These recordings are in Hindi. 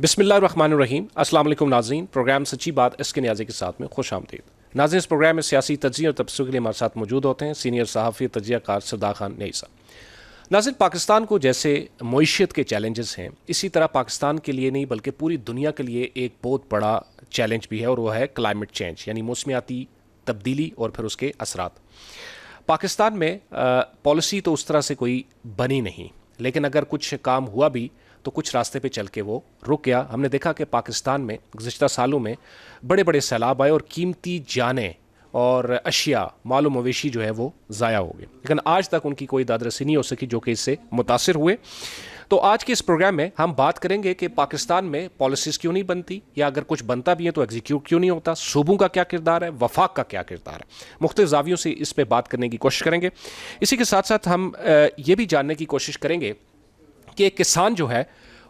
बिस्मिल्लाहिर्रहमानिर्रहीम। अस्सलाम वालेकुम नाज़रीन। प्रोग्राम सच्ची बात इसके न्याज़ी के साथ में खुश आमदीद। नाज़रीन, इस प्रोग्राम में सियासी तज्ज़िया और तबसरे के लिए हमारे साथ मौजूद होते हैं सीनियर सहाफ़ी तज्ज़ियाकार सरदार खान नई साहब। नाज़रीन, पाकिस्तान को जैसे मईशत के चैलेंजेस हैं, इसी तरह पाकिस्तान के लिए नहीं बल्कि पूरी दुनिया के लिए एक बहुत बड़ा चैलेंज भी है, और वह है क्लाइमेट चेंज यानी मौसमियाती तब्दीली और फिर उसके असरात। पाकिस्तान में पॉलिसी तो उस तरह से कोई बनी नहीं, लेकिन अगर कुछ काम हुआ भी तो कुछ रास्ते पे चल के वो रुक गया। हमने देखा कि पाकिस्तान में गुज़िश्ता सालों में बड़े बड़े सैलाब आए और कीमती जानें और अशिया माल मवेशी जो है वो ज़ाया हो गए, लेकिन आज तक उनकी कोई दादरसी नहीं हो सकी जो कि इससे मुतासिर हुए। तो आज के इस प्रोग्राम में हम बात करेंगे कि पाकिस्तान में पॉलिसीज़ क्यों नहीं बनती, या अगर कुछ बनता भी है तो एग्जीक्यूट क्यों नहीं होता, सूबों का क्या किरदार है, वफाक का क्या किरदार है। मुख्तलिफ ज़ावियों से इस पर बात करने की कोशिश करेंगे। इसी के साथ साथ हम ये भी जानने की कोशिश करेंगे कि एक किसान जो है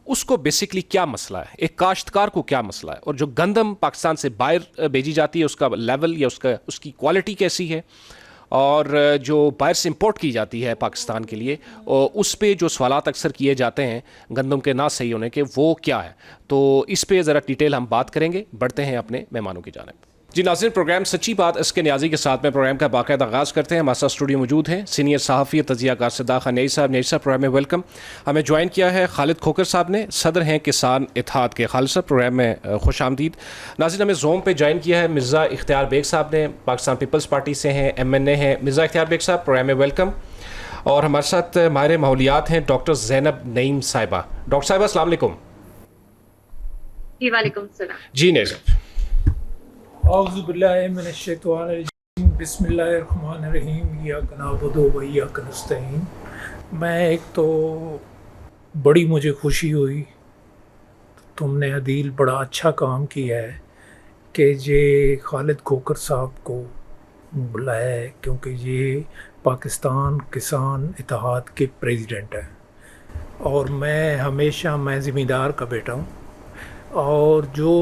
उसको बेसिकली क्या मसला है, एक काश्तकार को क्या मसला है, और जो गंदम पाकिस्तान से बाहर भेजी जाती है उसका लेवल या उसकी क्वालिटी कैसी है, और जो बाहर से इंपोर्ट की जाती है पाकिस्तान के लिए और उस पे जो सवालात अक्सर किए जाते हैं गंदम के ना सही होने के, वो क्या है। तो इस पे ज़रा डिटेल हम बात करेंगे। बढ़ते हैं अपने मेहमानों की जानिब। जी नाज़रीन, प्रोग्राम सच्ची बात इसके न्याज़ी के साथ में प्रोग्राम का बाकायदा आगाज़ करते हैं। हमारे साथ स्टूडियो मौजूद हैं सीनियर सहाफ़ी तज्ज़ियाकार सरदार खान नई साहब। नई साहब, प्रोग्राम में वेलकम। हमें ज्वाइन किया है खालिद खोकर साहब ने, सदर हैं किसान इत्तेहाद के। खालिद साहब, प्रोग्राम में खुश आमदीद। नाज़रीन, हमें ज़ूम पे ज्वाइन किया है मिर्ज़ा इख्तियार बेग साहब ने, पाकिस्तान पीपल्स पार्टी से हैं, MNA हैं। मिर्ज़ा इख्तियार बेग साहब, प्रोग्राम में वेलकम। और हमारे साथ माहिर माहौलियात हैं डॉक्टर ज़ैनब नईम साहिबा। डॉक्टर साहिबा, अस्सलाम वालेकुम। जी वालेकुम सलाम। जी नहीं साहब। मैं एक तो बड़ी मुझे खुशी हुई, तुमने अदील बड़ा अच्छा काम किया है कि ये खालिद खोकर साहब को बुलाया है, क्योंकि ये पाकिस्तान किसान इत्तेहाद के प्रेसिडेंट हैं और मैं ज़मींदार का बेटा हूँ। और जो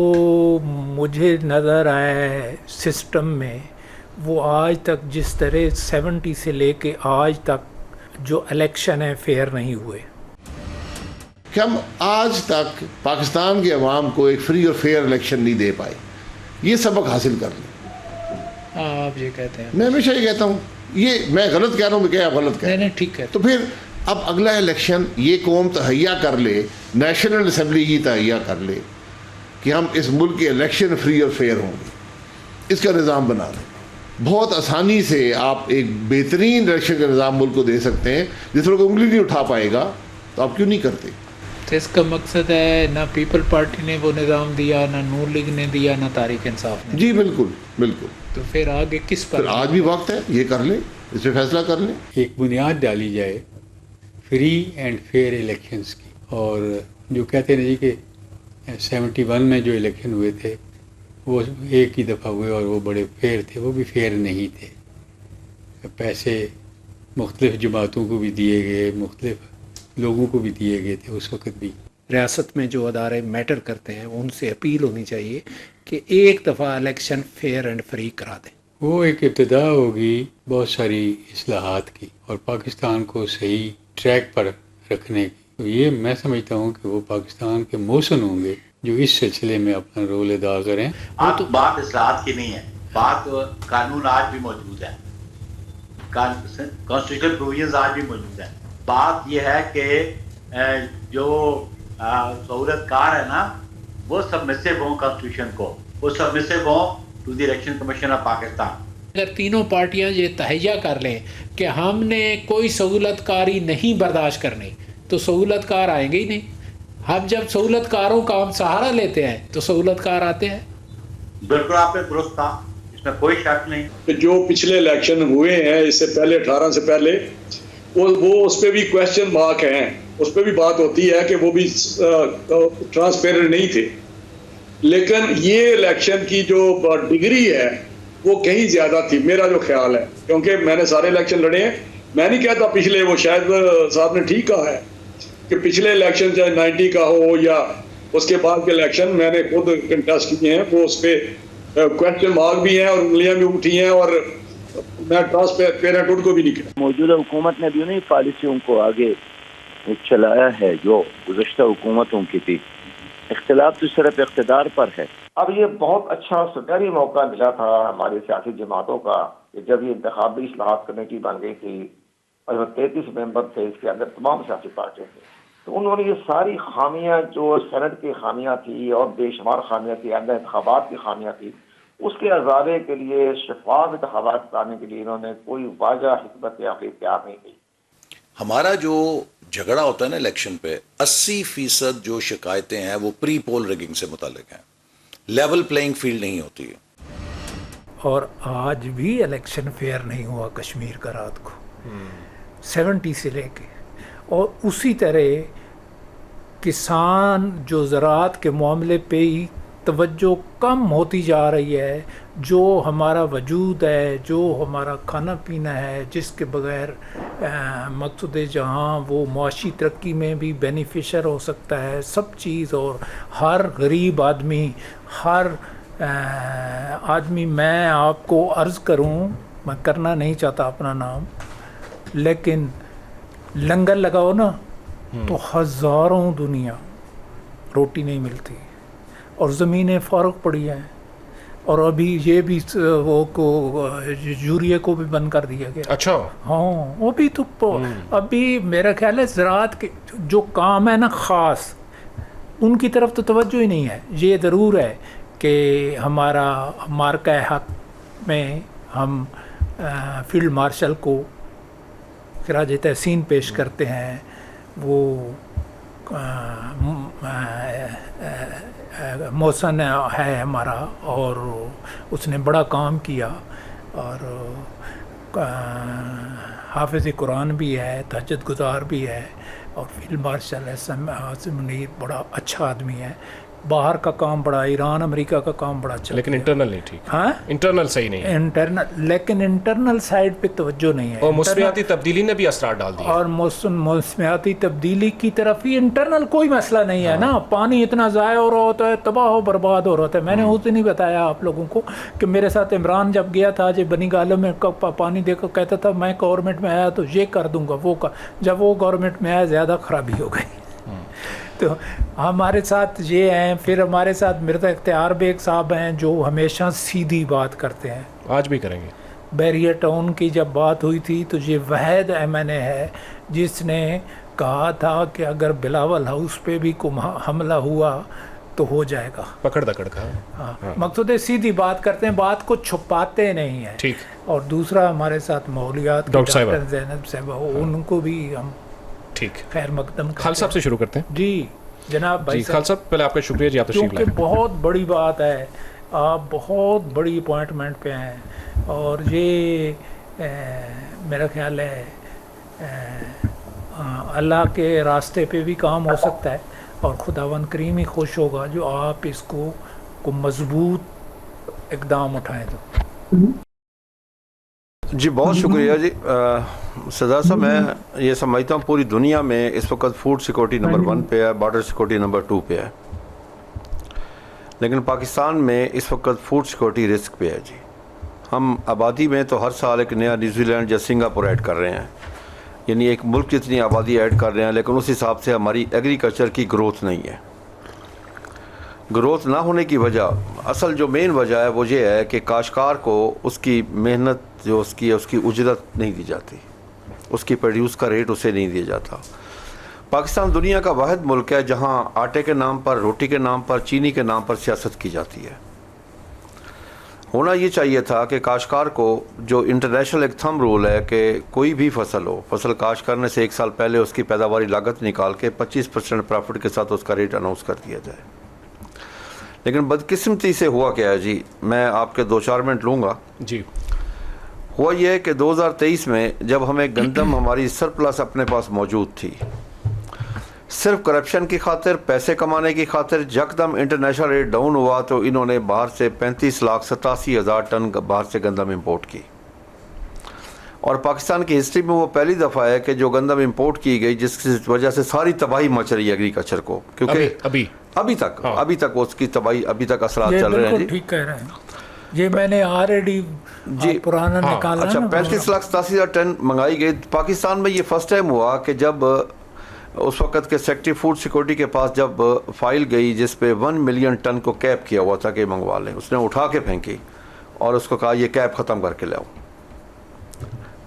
मुझे नज़र आया है सिस्टम में, वो आज तक जिस तरह 70 से लेके आज तक जो इलेक्शन है फेयर नहीं हुए। कि हम आज तक पाकिस्तान के अवाम को एक फ्री और फेयर इलेक्शन नहीं दे पाए, ये सबक हासिल कर लें। आप ये कहते हैं? मैं हमेशा ये कहता हूँ, ये मैं गलत कह रहा हूँ, क्या आप गलत कह रहे हैं? नहीं, ठीक है। तो फिर अब अगला इलेक्शन ये कौम तहैया कर ले, नेशनल असम्बली ही तहैया कर ले कि हम इस मुल्क के इलेक्शन फ्री और फेयर होंगे, इसका निज़ाम बना लें। बहुत आसानी से आप एक बेहतरीन इलेक्शन का निज़ाम मुल्क को दे सकते हैं। जिस लोग उंगली नहीं उठा पाएगा तो आप क्यों नहीं करते? तो इसका मकसद है ना पीपल पार्टी ने वो निज़ाम दिया, ना नून लीग ने दिया, ना तारीक इंसाफ ने। जी बिल्कुल बिल्कुल। तो फिर आगे किस पर? आज भी वक्त है, ये कर लें, इस पर फैसला कर लें। एक बुनियाद डाली जाए फ्री एंड फेयर इलेक्शंस की। और जो कहते हैं जी कि 71 में जो इलेक्शन हुए थे वो एक ही दफ़ा हुए और वो बड़े फेयर थे, वो भी फेयर नहीं थे। पैसे मुख्तलिफ जमातों को भी दिए गए, मुख्तलिफ लोगों को भी दिए गए थे उस वक़्त भी। रियासत में जो अदारे मैटर करते हैं उनसे अपील होनी चाहिए कि एक दफ़ा इलेक्शन फेयर एंड फ्री करा दें। वो एक इब्तिदा होगी बहुत सारी इस्लाहात की और पाकिस्तान को सही ट्रैक पर रखने की। तो ये मैं समझता हूँ कि वो पाकिस्तान के मौसन होंगे जो इस सिलसिले में अपना रोल अदा करें। तो बात इस्लाहात की नहीं है, बात कानून आज भी मौजूद है, कॉन्स्टिट्यूशनल प्रोविजंस आज भी मौजूद है। बात यह है कि जो सहूलतकार है ना, वो सबमिसिव हों कॉन्स्टिट्यूशन को, वो सबमिसिव हों to the Election Commission of Pakistan. अगर तीनों पार्टियां ये तहैया कर लें कि हमने कोई सहूलतकारी नहीं बर्दाश्त करनी, तो सहूलतकार आएंगे ही नहीं। हम जब सहूलतकारों का हम सहारा लेते हैं तो सहूलतकार आते हैं। बिल्कुल आपने दुरुस्त कहा, इसमें कोई शक नहीं। जो पिछले इलेक्शन हुए हैं इससे पहले 18 से पहले, वो उस पर भी क्वेश्चन मार्क हैं, उस पर भी बात होती है कि वो भी ट्रांसपेरेंट नहीं थे। लेकिन ये इलेक्शन की जो डिग्री है वो कहीं ज़्यादा थी, मेरा जो ख्याल है, क्योंकि मैंने सारे इलेक्शन लड़े हैं। मैं नहीं कहता पिछले, वो शायद साहब ने ठीक कहा है कि पिछले इलेक्शन चाहे 90 का हो या उसके बाद के इलेक्शन मैंने खुद कंटेस्ट किए हैं, वो उस पर क्वेश्चन मार्क भी हैं और उंगलियां भी उठी हैं, और मैं ट्रांसपेरेंट को भी नहीं कहता। मौजूदा हुकूमत ने भी उन्हीं पॉलिसियों को आगे चलाया है जो गुज़श्ता हुकूमतों की थी। इख्तिलाफ तो सिर्फ इख्तिदार पर है। अब ये बहुत अच्छा सुनहरी मौका मिला था हमारी सियासी जमातों का कि जब ये इंतखाबी इस्लाहात कमेटी बन गई थी और 33 मेंबर थे, इसके अंदर तमाम सियासी पार्टियों थे, तो उन्होंने ये सारी खामियां जो सेनेट की खामियां थी और बेशुमार खामियां थी, आइंदा इंतखाबात की खामियां थी, उसके अजाले के लिए, शफाफ इंतखाबात कराने के लिए इन्होंने कोई वाजह हिकमत अमली तैयार नहीं की। हमारा जो झगड़ा होता है ना इलेक्शन पे, 80% जो शिकायतें हैं वो प्री पोल रिगिंग से मुतालिक हैं। लेवल प्लेइंग फील्ड नहीं होती है। और आज भी इलेक्शन फेयर नहीं हुआ कश्मीर का रात को 70 से लेके, और उसी तरह किसान जो ज़राअत के मामले पे ही तवज्जो कम होती जा रही है। जो हमारा वजूद है, जो हमारा खाना पीना है, जिसके बग़ैर मकसूद जहाँ वो माशी तरक्की में भी बेनिफिशर हो सकता है सब चीज़, और हर गरीब आदमी, हर आदमी, मैं आपको अर्ज़ करूं, मैं करना नहीं चाहता अपना नाम, लेकिन लंगर लगाओ ना तो हज़ारों दुनिया रोटी नहीं मिलती और ज़मीनें फ़ारुक पड़ी हैं। और अभी ये भी वो को यूरिया को भी बंद कर दिया गया। अच्छा, हाँ, वो भी तो अभी मेरा ख्याल है ज़राअत के जो काम है ना ख़ास, उनकी तरफ तो तवज्जो ही नहीं है। ये ज़रूर है कि हमारा मार्का हक में हम फील्ड मार्शल को खराज तहसीन पेश करते हैं। वो मौसन है हमारा, और उसने बड़ा काम किया, और हाफिज़ कुरान भी है, तहज्जुद गुज़ार भी है, और फील्ड मार्शल आसिम मुनीर बड़ा अच्छा आदमी है। बाहर का काम बड़ा, ईरान अमेरिका का काम बड़ा अच्छा, लेकिन इंटरनल नहीं ठीक। हाँ, इंटरनल सही नहीं है। इंटरनल, लेकिन इंटरनल साइड पे तवज्जो नहीं है। और मौसमियाती तब्दीली ने भी असरार डाल दिया। और मौसमियाती तब्दीली की तरफ ही इंटरनल कोई मसला नहीं है ना। पानी इतना ज़ाया हो रहा होता है, तबाह हो बर्बाद हो रहा होता है। मैंने उस दिन ही बताया आप लोगों को कि मेरे साथ इमरान जब गया था, जो बनी गालों में पानी देकर कहता था मैं गवर्नमेंट में आया तो ये कर दूंगा, वो कर, जब वो गवर्नमेंट में आया ज़्यादा ख़राबी हो गई। तो हमारे साथ ये हैं। फिर हमारे साथ मिर्ज़ा इख्तियार बेग साहब हैं जो हमेशा सीधी बात करते हैं, आज भी करेंगे। बैरियर टाउन की जब बात हुई थी तो ये वहद MNA है जिसने कहा था कि अगर बिलावल हाउस पे भी हमला हुआ तो हो जाएगा। पकड़ दकड़ का। हाँ, मकसूद सीधी बात करते हैं, बात को छुपाते नहीं हैं। ठीक। और दूसरा हमारे साथ मौलियात डॉक्टर ज़ैनब साहब, उनको भी हम ठीक खैर मकदम खाल साहब से शुरू करते हैं। जी जनाब भाई खाल साहब, पहले आपका शुक्रिया जी, आप तशरीफ लाए। बहुत बड़ी बात है, आप बहुत बड़ी अपॉइंटमेंट पे हैं, और ये मेरा ख्याल है अल्लाह के रास्ते पे भी काम हो सकता है, और खुदावन करीम ही खुश होगा जो आप इसको को मजबूत इकदाम उठाएं। तो जी बहुत शुक्रिया जी। सदा साहब, मैं ये समझता हूँ पूरी दुनिया में इस वक्त फूड सिक्योरिटी नंबर 1 पे है, बॉर्डर सिक्योरिटी नंबर 2 पे है, लेकिन पाकिस्तान में इस वक्त फूड सिक्योरिटी रिस्क पे है जी। हम आबादी में तो हर साल एक नया न्यूजीलैंड या सिंगापुर ऐड कर रहे हैं, यानी एक मुल्क जितनी आबादी ऐड कर रहे हैं, लेकिन उस हिसाब से हमारी एग्रीकल्चर की ग्रोथ नहीं है। ग्रोथ ना होने की वजह, असल जो मेन वजह है वो ये है कि काश्तकार को उसकी मेहनत जो उसकी है उसकी उजरत नहीं दी जाती, उसकी प्रोड्यूस का रेट उसे नहीं दिया जाता। पाकिस्तान दुनिया का वाहिद मुल्क है जहाँ आटे के नाम पर, रोटी के नाम पर, चीनी के नाम पर सियासत की जाती है। होना ये चाहिए था कि काश्तकार को जो इंटरनेशनल एक थंब रूल है कि कोई भी फसल हो, फसल काश्त करने से 1 साल पहले उसकी पैदावारी लागत निकाल के 25% प्रॉफिट के साथ उसका रेट अनाउंस कर दिया जाए। लेकिन बदकिस्मती से हुआ क्या है जी, मैं आपके 2-4 मिनट लूँगा जी। हुआ यह है कि 2023 में जब हमें गंदम हमारी सरप्लस अपने पास मौजूद थी, सिर्फ करप्शन की खातिर, पैसे कमाने की खातिर यकदम इंटरनेशनल रेट डाउन हुआ तो इन्होंने बाहर से 35,87,000 टन बाहर से गंदम इंपोर्ट की। और पाकिस्तान की हिस्ट्री में वो पहली दफ़ा है कि जो गंदम इंपोर्ट की गई जिसकी वजह से सारी तबाही मच रही है एग्रीकल्चर को, क्योंकि अभी तक उसकी तबाही, अभी तक असरात चल रहे हैं जी। ठीक कह रहे हैं, ये मैंने ऑलरेडी जी पुराना निकाला। अच्छा, 35,87,000 टन मंगाई गई। पाकिस्तान में ये फर्स्ट टाइम हुआ कि जब उस वक्त के सेक्रेटरी फूड सिक्योरिटी के पास जब फाइल गई जिस पे 1 मिलियन टन को कैप किया हुआ था कि मंगवा लें, उसने उठा के फेंकी और उसको कहा ये कैप ख़त्म करके लाओ।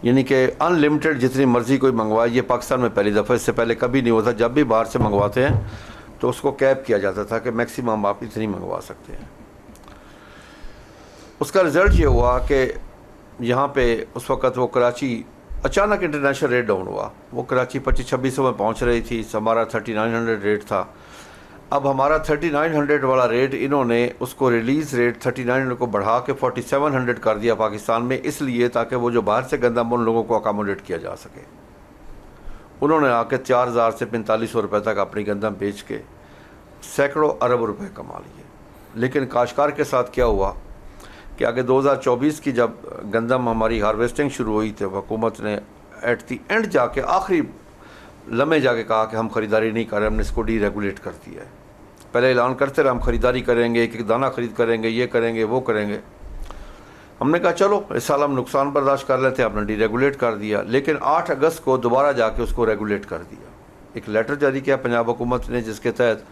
यानी कि अनलिमिटेड जितनी मर्ज़ी कोई मंगवाए, ये पाकिस्तान में पहली दफ़ा, इससे पहले कभी नहीं होता। जब भी बाहर से मंगवाते हैं तो उसको कैप किया जाता था कि मैक्सिमम आप इतनी मंगवा सकते हैं। उसका रिज़ल्ट ये हुआ कि यहाँ पे उस वक़्त वो कराची अचानक इंटरनेशनल रेट डाउन हुआ। वो कराची 2500-2600 में पहुँच रही थी, हमारा 3900 रेट था। अब हमारा 3900 वाला रेट इन्होंने उसको रिलीज़ रेट 3900 को बढ़ा के 4700 कर दिया पाकिस्तान में, इसलिए ताकि वो जो बाहर से गंदम उन लोगों को अकोमोडेट किया जा सके। उन्होंने आके 4000 से 4500 रुपये तक अपनी गंदम बेच के सैकड़ों अरब रुपए कमा लिए। लेकिन काश्तकार के साथ क्या हुआ कि आगे 2024 की जब गंदम हमारी हार्वेस्टिंग शुरू हुई तो हुकूमत ने एट दी एंड जाके आखिरी लम्हे जाके कहा कि हम ख़रीदारी नहीं कर रहे, हमने इसको डीरेगुलेट कर दिया है। पहले ऐलान करते रहे हम ख़रीदारी करेंगे, एक एक दाना ख़रीद करेंगे, ये करेंगे वो करेंगे। हमने कहा चलो इस साल हम नुकसान बर्दाश्त कर लेते हैं, आपने डीरेगुलेट कर दिया। लेकिन 8 अगस्त को दोबारा जाके उसको रेगुलेट कर दिया। एक लेटर जारी किया पंजाब हुकूमत ने जिसके तहत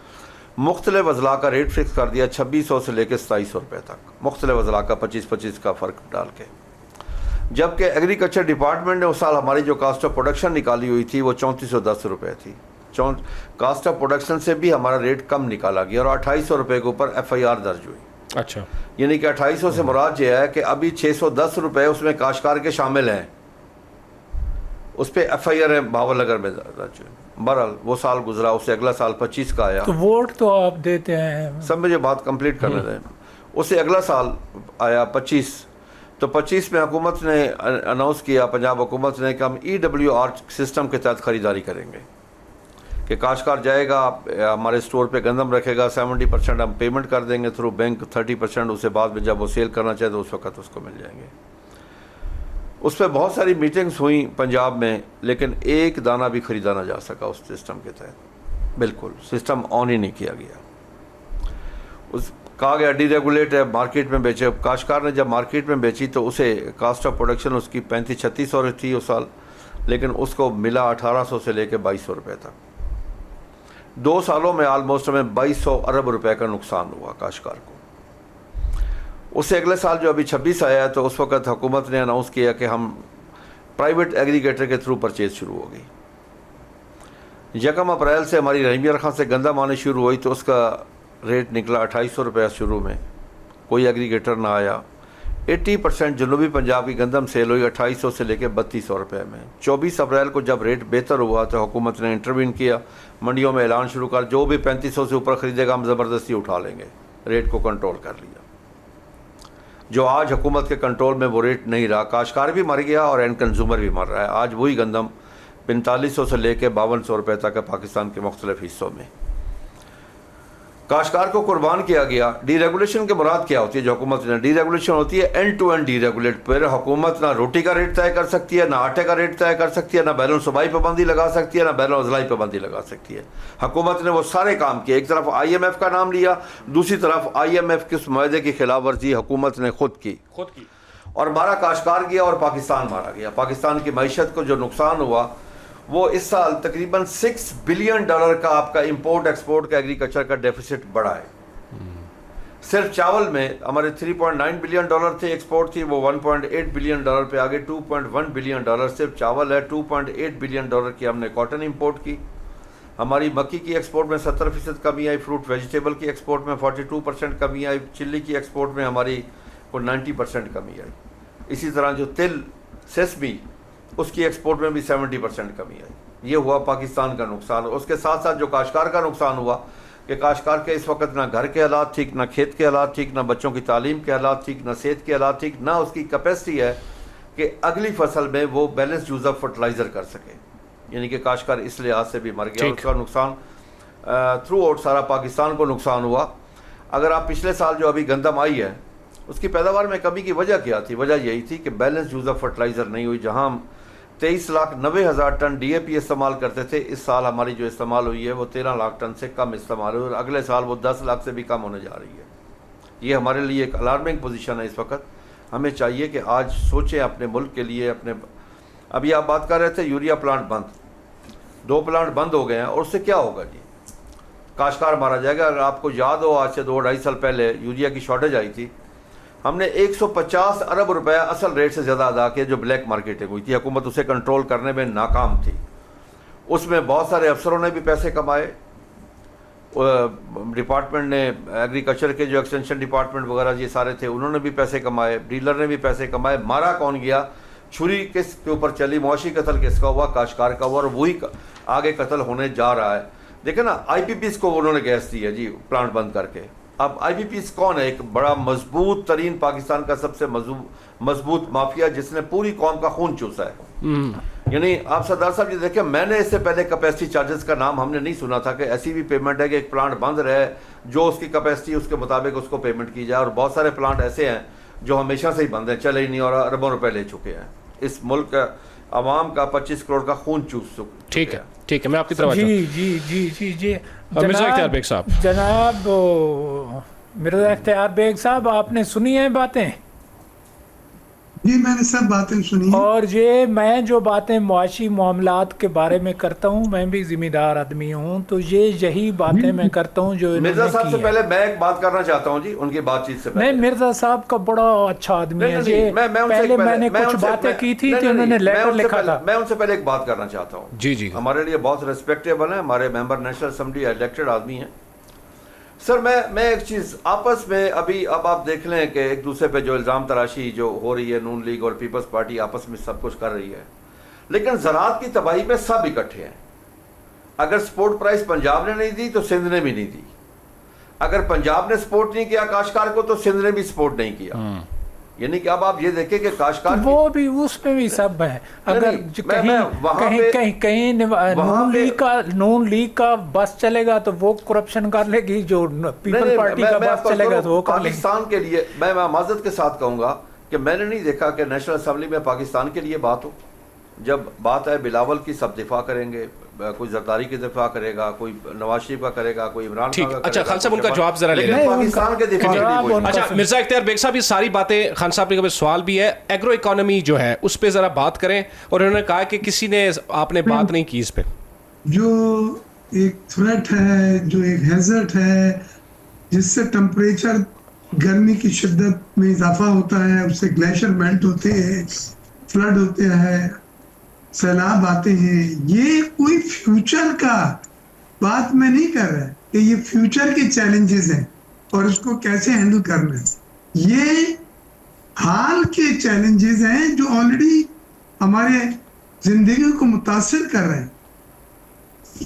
मुख्तलिफ अजला का रेट फिक्स कर दिया 2600 से लेकर 2700 रुपये तक, मुख्तलिफ अजला का 25-25 का फ़र्क डाल के। जबकि एग्रीकल्चर डिपार्टमेंट ने उस साल हमारी जो कास्ट ऑफ प्रोडक्शन निकाली हुई थी वो 3410 रुपये थी। कास्ट ऑफ प्रोडक्शन से भी हमारा रेट कम निकाला गया और 2800 रुपये के ऊपर FIR दर्ज हुई। अच्छा, यानी कि 2800 से मुराद ये है कि अभी 610 रुपये उसमें काश्तकार के शामिल हैं, उस पर FIR है भावनगर में दर्ज हुई। बहरहाल वो साल गुजरा, उससे अगला साल 25 का आया। तो वोट तो आप देते हैं, सब मुझे बात कंप्लीट करने दें। उससे अगला साल आया 25, तो 25 में हुकूमत ने अनाउंस किया, पंजाब हुकूमत ने, कि हम EWR सिस्टम के तहत ख़रीदारी करेंगे कि काश्तकार जाएगा हमारे स्टोर पे गंदम रखेगा, 70% हम पेमेंट कर देंगे थ्रू बैंक, 30% उसे बाद में जब वो सेल करना चाहे तो उस वक्त उसको मिल जाएंगे। उस पर बहुत सारी मीटिंग्स हुई पंजाब में, लेकिन एक दाना भी ख़रीदा ना जा सका उस सिस्टम के तहत। बिल्कुल सिस्टम ऑन ही नहीं किया गया। उस कहा गया डीरेगुलेट है, मार्केट में बेचे। काश्तकार ने जब मार्केट में बेची तो उसे कास्ट ऑफ प्रोडक्शन उसकी 35-3600 थी उस साल, लेकिन उसको मिला 1800 से लेकर 2200 रुपये तक। 2 सालों में आलमोस्ट हमें 2200 अरब रुपए का नुकसान हुआ काश्तकार को। उससे अगले साल जो अभी 26 आया है तो उस वक्त हुकूमत ने अनाउंस किया कि हम प्राइवेट एग्रीगेटर के थ्रू परचेज शुरू होगी। 1 अप्रैल से हमारी रहीमिया खां से गंदम आने शुरू हुई तो उसका रेट निकला 2800 रुपये शुरू में, कोई एग्रीगेटर ना आया। 80% जनूबी पंजाब की गंदम सेल हुई 2800 से लेकर 3200 रुपये में। 24 अप्रैल को जब रेट बेहतर हुआ तो हुकूमत ने इंटरवीन किया, मंडियों में ऐलान शुरू कर, जो भी 3500 से ऊपर ख़रीदेगा हम ज़बरदस्ती उठा लेंगे, रेट को कंट्रोल कर लिया। जो आज हुकूमत के कंट्रोल में वो रेट नहीं रहा, काश्तकार भी मर गया और एंड कंज्यूमर भी मर रहा है। आज वही गंदम 4500 से लेकर 5200 रुपये तक है पाकिस्तान के मुख्तलिफ हिस्सों में। काश्तकार को कुर्बान किया गया। डीरेगुलेशन के मुराद क्या होती है? जो हुकूमत ने डीरेगुलेशन होती है एंड टू एंड डीरेगुलेट। फिर हुकूमत ना रोटी का रेट तय कर सकती है, ना आटे का रेट तय कर सकती है, ना बैलन सूबाई पाबंदी लगा सकती है, ना बैलन अजलाई पाबंदी लगा सकती है। हुकूमत ने वो सारे काम किए। एक तरफ IMF का नाम लिया, दूसरी तरफ IMF के उस मुआहदे की खिलाफ वर्जी हुकूमत ने खुद की और मारा काश्तकार गया और पाकिस्तान मारा गया। पाकिस्तान की मईशत को जो नुकसान हुआ वो इस साल तकरीबन $6 बिलियन का आपका इंपोर्ट एक्सपोर्ट का एग्रीकल्चर का डेफिसिट बढ़ा है। सिर्फ चावल में हमारे $3.9 बिलियन थे एक्सपोर्ट थी, वो $1.8 बिलियन पे आगे $2.1 बिलियन सिर्फ चावल है। $2.8 बिलियन की हमने कॉटन इंपोर्ट की। हमारी मक्की की एक्सपोर्ट में 70% कमी आई, फ्रूट वेजिटेबल की एक्सपोर्ट में 42% कमी आई, चिल्ली की एक्सपोर्ट में हमारी को 90% कमी आई। इसी तरह जो तिल सेसमी उसकी एक्सपोर्ट में भी 70% कमी आई। ये हुआ पाकिस्तान का नुकसान। उसके साथ साथ जो काश्तकार का नुकसान हुआ कि काश्तकार के इस वक्त ना घर के हालात ठीक, ना खेत के हालात ठीक, ना बच्चों की तालीम के हालात ठीक, ना सेहत के हालात ठीक, ना उसकी कैपेसिटी है कि अगली फसल में वो बैलेंस यूज़ ऑफ फर्टिलाइज़र कर सके। यानी कि काश्तकार इस लिहाज से भी मर गया। उसका नुकसान थ्रू आउट सारा पाकिस्तान को नुकसान हुआ। अगर आप पिछले साल जो अभी गंदम आई है उसकी पैदावार में कमी की वजह क्या थी? वजह यही थी कि बैलेंस यूज़ ऑफ फर्टिलाइज़र नहीं हुई। जहाँ हम 23,90,000 टन DAP इस्तेमाल करते थे, इस साल हमारी जो इस्तेमाल हुई है वो 13 लाख टन से कम इस्तेमाल हुई और अगले साल वो 10 लाख से भी कम होने जा रही है। ये हमारे लिए एक अलार्मिंग पोजीशन है इस वक्त। हमें चाहिए कि आज सोचें अपने मुल्क के लिए। अपने अभी आप बात कर रहे थे यूरिया प्लांट बंद, 2 प्लांट बंद हो गए हैं, और उससे क्या होगा जी? काश्तकार मारा जाएगा। अगर आपको याद हो, आज से 2-2.5 साल पहले यूरिया की शॉर्टेज आई थी, हमने 150 अरब रुपए असल रेट से ज़्यादा अदा किए जो ब्लैक मार्केटिंग हुई थी। हुकूमत उसे कंट्रोल करने में नाकाम थी। उसमें बहुत सारे अफसरों ने भी पैसे कमाए, डिपार्टमेंट ने, एग्रीकल्चर के जो एक्सटेंशन डिपार्टमेंट वगैरह ये सारे थे, उन्होंने भी पैसे कमाए, डीलर ने भी पैसे कमाए। मारा कौन गया? छुरी किसके ऊपर चली? मुआशी कत्ल किसका हुआ? काश्तकार का हुआ, और वही आगे कत्ल होने जा रहा है। देखिए ना, IPPs को उन्होंने गैस दी है जी प्लांट बंद करके। अब IPPs कौन है? एक बड़ा मजबूत तरीन, पाकिस्तान का सबसे मजबूत माफिया जिसने पूरी कौम का खून चूसा है। यानी आप सरदार साहब जी देखिए, मैंने इससे पहले कैपेसिटी चार्जेस का नाम हमने नहीं सुना था कि ऐसी भी पेमेंट है कि एक प्लांट बंद रहे, जो उसकी कैपेसिटी उसके मुताबिक उसको पेमेंट की जाए। और बहुत सारे प्लांट ऐसे हैं जो हमेशा से ही बंद हैं, चले ही नहीं, और अरबों रुपए ले चुके हैं। इस मुल्क का आवाम का 25 करोड़ का खून चूस चुके। ठीक है, ठीक है, मैं आपकी तरफ जी जी जी जी जी मिर्ज़ा इख्तियार बेग साहब, जनाब मिर्ज़ा इख्तियार बेग साहब, आपने सुनी है बातें? जी मैंने सब बातें सुनी। और ये मैं जो बातें मुआशी मामलात के बारे में करता हूँ, मैं भी जिम्मेदार आदमी हूँ, तो ये यही बातें मैं करता हूँ जो मिर्जा साहब से पहले मैं एक बात करना चाहता हूँ जी, उनकी बातचीत से पहले। नहीं, मिर्जा साहब का बड़ा अच्छा आदमी है जी। पहले मैंने कुछ बातें की थी तो उन्होंने लेटर लिखा था। मैं उनसे पहले एक बात करना चाहता हूँ। जी जी, हमारे लिए बहुत रिस्पेक्टेबल है, हमारे मेंबर नेशनल असेंबली इलेक्टेड आदमी हैं। सर मैं एक चीज़ आपस में अभी अब आप देख लें कि एक दूसरे पे जो इल्ज़ाम तराशी जो हो रही है, नून लीग और पीपल्स पार्टी आपस में सब कुछ कर रही है, लेकिन ज़राअत की तबाही में सब इकट्ठे हैं। अगर सपोर्ट प्राइस पंजाब ने नहीं दी तो सिंध ने भी नहीं दी। अगर पंजाब ने सपोर्ट नहीं किया काश्तकार को तो सिंध ने भी सपोर्ट नहीं किया। यानी कि अब आप ये देखें कि काश्तकार वो भी उसमें भी सब है। अगर कहीं नून लीग का बस चलेगा तो वो करप्शन कर लेगी, जो पीपल पार्टी का बस चलेगा तो वो कर लेगी। पाकिस्तान के लिए मैं माजरत के साथ कहूँगा कि मैंने नहीं देखा कि नेशनल असेंबली में पाकिस्तान के लिए बात हो। जब बात है बिलावल की, सब दिफा करेंगे, कोई जरदारी की दिफा करेगा, कोई नवाज शरीफ का करेगा, कोई इमरान खान का। अच्छा, खान साहब उन्होंने जवाब जरा ले लें। पाकिस्तान के दिफा। अच्छा मिर्जा इख्तियार बेग साहब, ये सारी बातें, खान साहब ने सवाल भी है, एग्रो इकोनॉमी जो है उस पर जरा बात करें। और उन्होंने कहा कि किसी ने आपने बात नहीं की इस पे। जो एक थ्रेट है, जो एक हैजर्ड है, जिससे टेम्परेचर गर्मी की शिद्दत में इजाफा होता है, उससे ग्लेशियर मेल्ट होते हैं, फ्लड होते हैं, सैलाब आते हैं। ये कोई फ्यूचर का बात मैं नहीं कर रहा कि ये फ्यूचर के चैलेंजेस हैं और इसको कैसे हैंडल करना है। ये हाल के चैलेंजेस हैं जो ऑलरेडी हमारे जिंदगी को मुतासिर कर रहे हैं।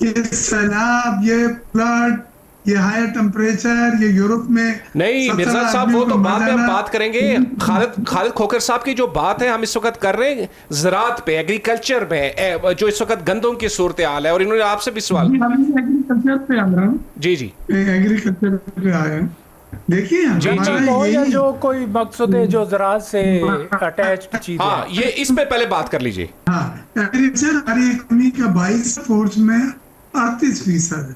ये सैलाब, ये फ्लड, ये हायर टेम्परेचर, ये यूरोप में नहीं। मिर्जा साहब वो तो बाद में हम बात करेंगे। खालिद खोखर साहब की जो बात है हम इस वक्त कर रहे हैं ज़राअत पे, एग्रीकल्चर में जो इस वक्त गंदों की सूरत हाल है। और इन्होंने आपसे भी सवाल। एग्रीकल्चर पे आ रहा हूँ। जी जी, एग्रीकल्चर पे आया। देखिए जो कोई मकसद है जो ज़राअत से अटैच्ड चीज है। हाँ, ये इस पे पहले बात कर लीजिए। हाँ, एग्रीकल्चर हमारी इकोनॉमी का 22% में 38% है,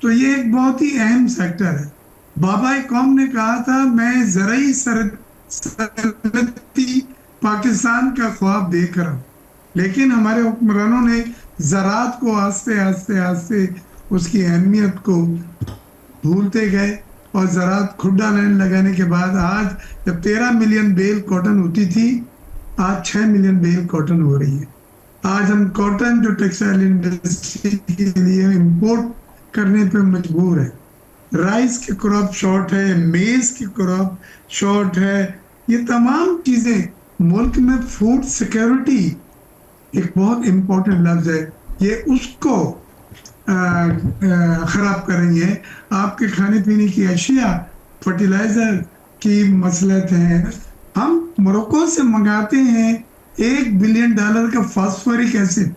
तो ये एक बहुत ही अहम सेक्टर है। बाबा कौम ने कहा था, मैं ज़राई सल्तनती पाकिस्तान का ख्वाब देख रहा हूँ, लेकिन हमारे हुक्मरानों ने ज़राअत को आस्ते आस्ते आस्ते उसकी अहमियत को भूलते गए। और ज़राअत खुड्डा लगाने के बाद आज जब 13 मिलियन बेल कॉटन होती थी, आज 6 मिलियन बेल कॉटन हो रही है। आज हम कॉटन जो टेक्सटाइल इंडस्ट्री के लिए इम्पोर्ट करने पे मजबूर है। राइस की क्रॉप शॉर्ट है, मेज की क्रॉप शॉर्ट है। ये तमाम चीज़ें मुल्क में फूड सिक्योरिटी एक बहुत इम्पोर्टेंट लफ्ज़ है, ये उसको ख़राब कर रही है। आपके खाने पीने की अशिया, फर्टिलाइज़र की मसलत है। हम मोरक्को से मंगाते हैं $1 बिलियन का फास्फोरिक एसिड।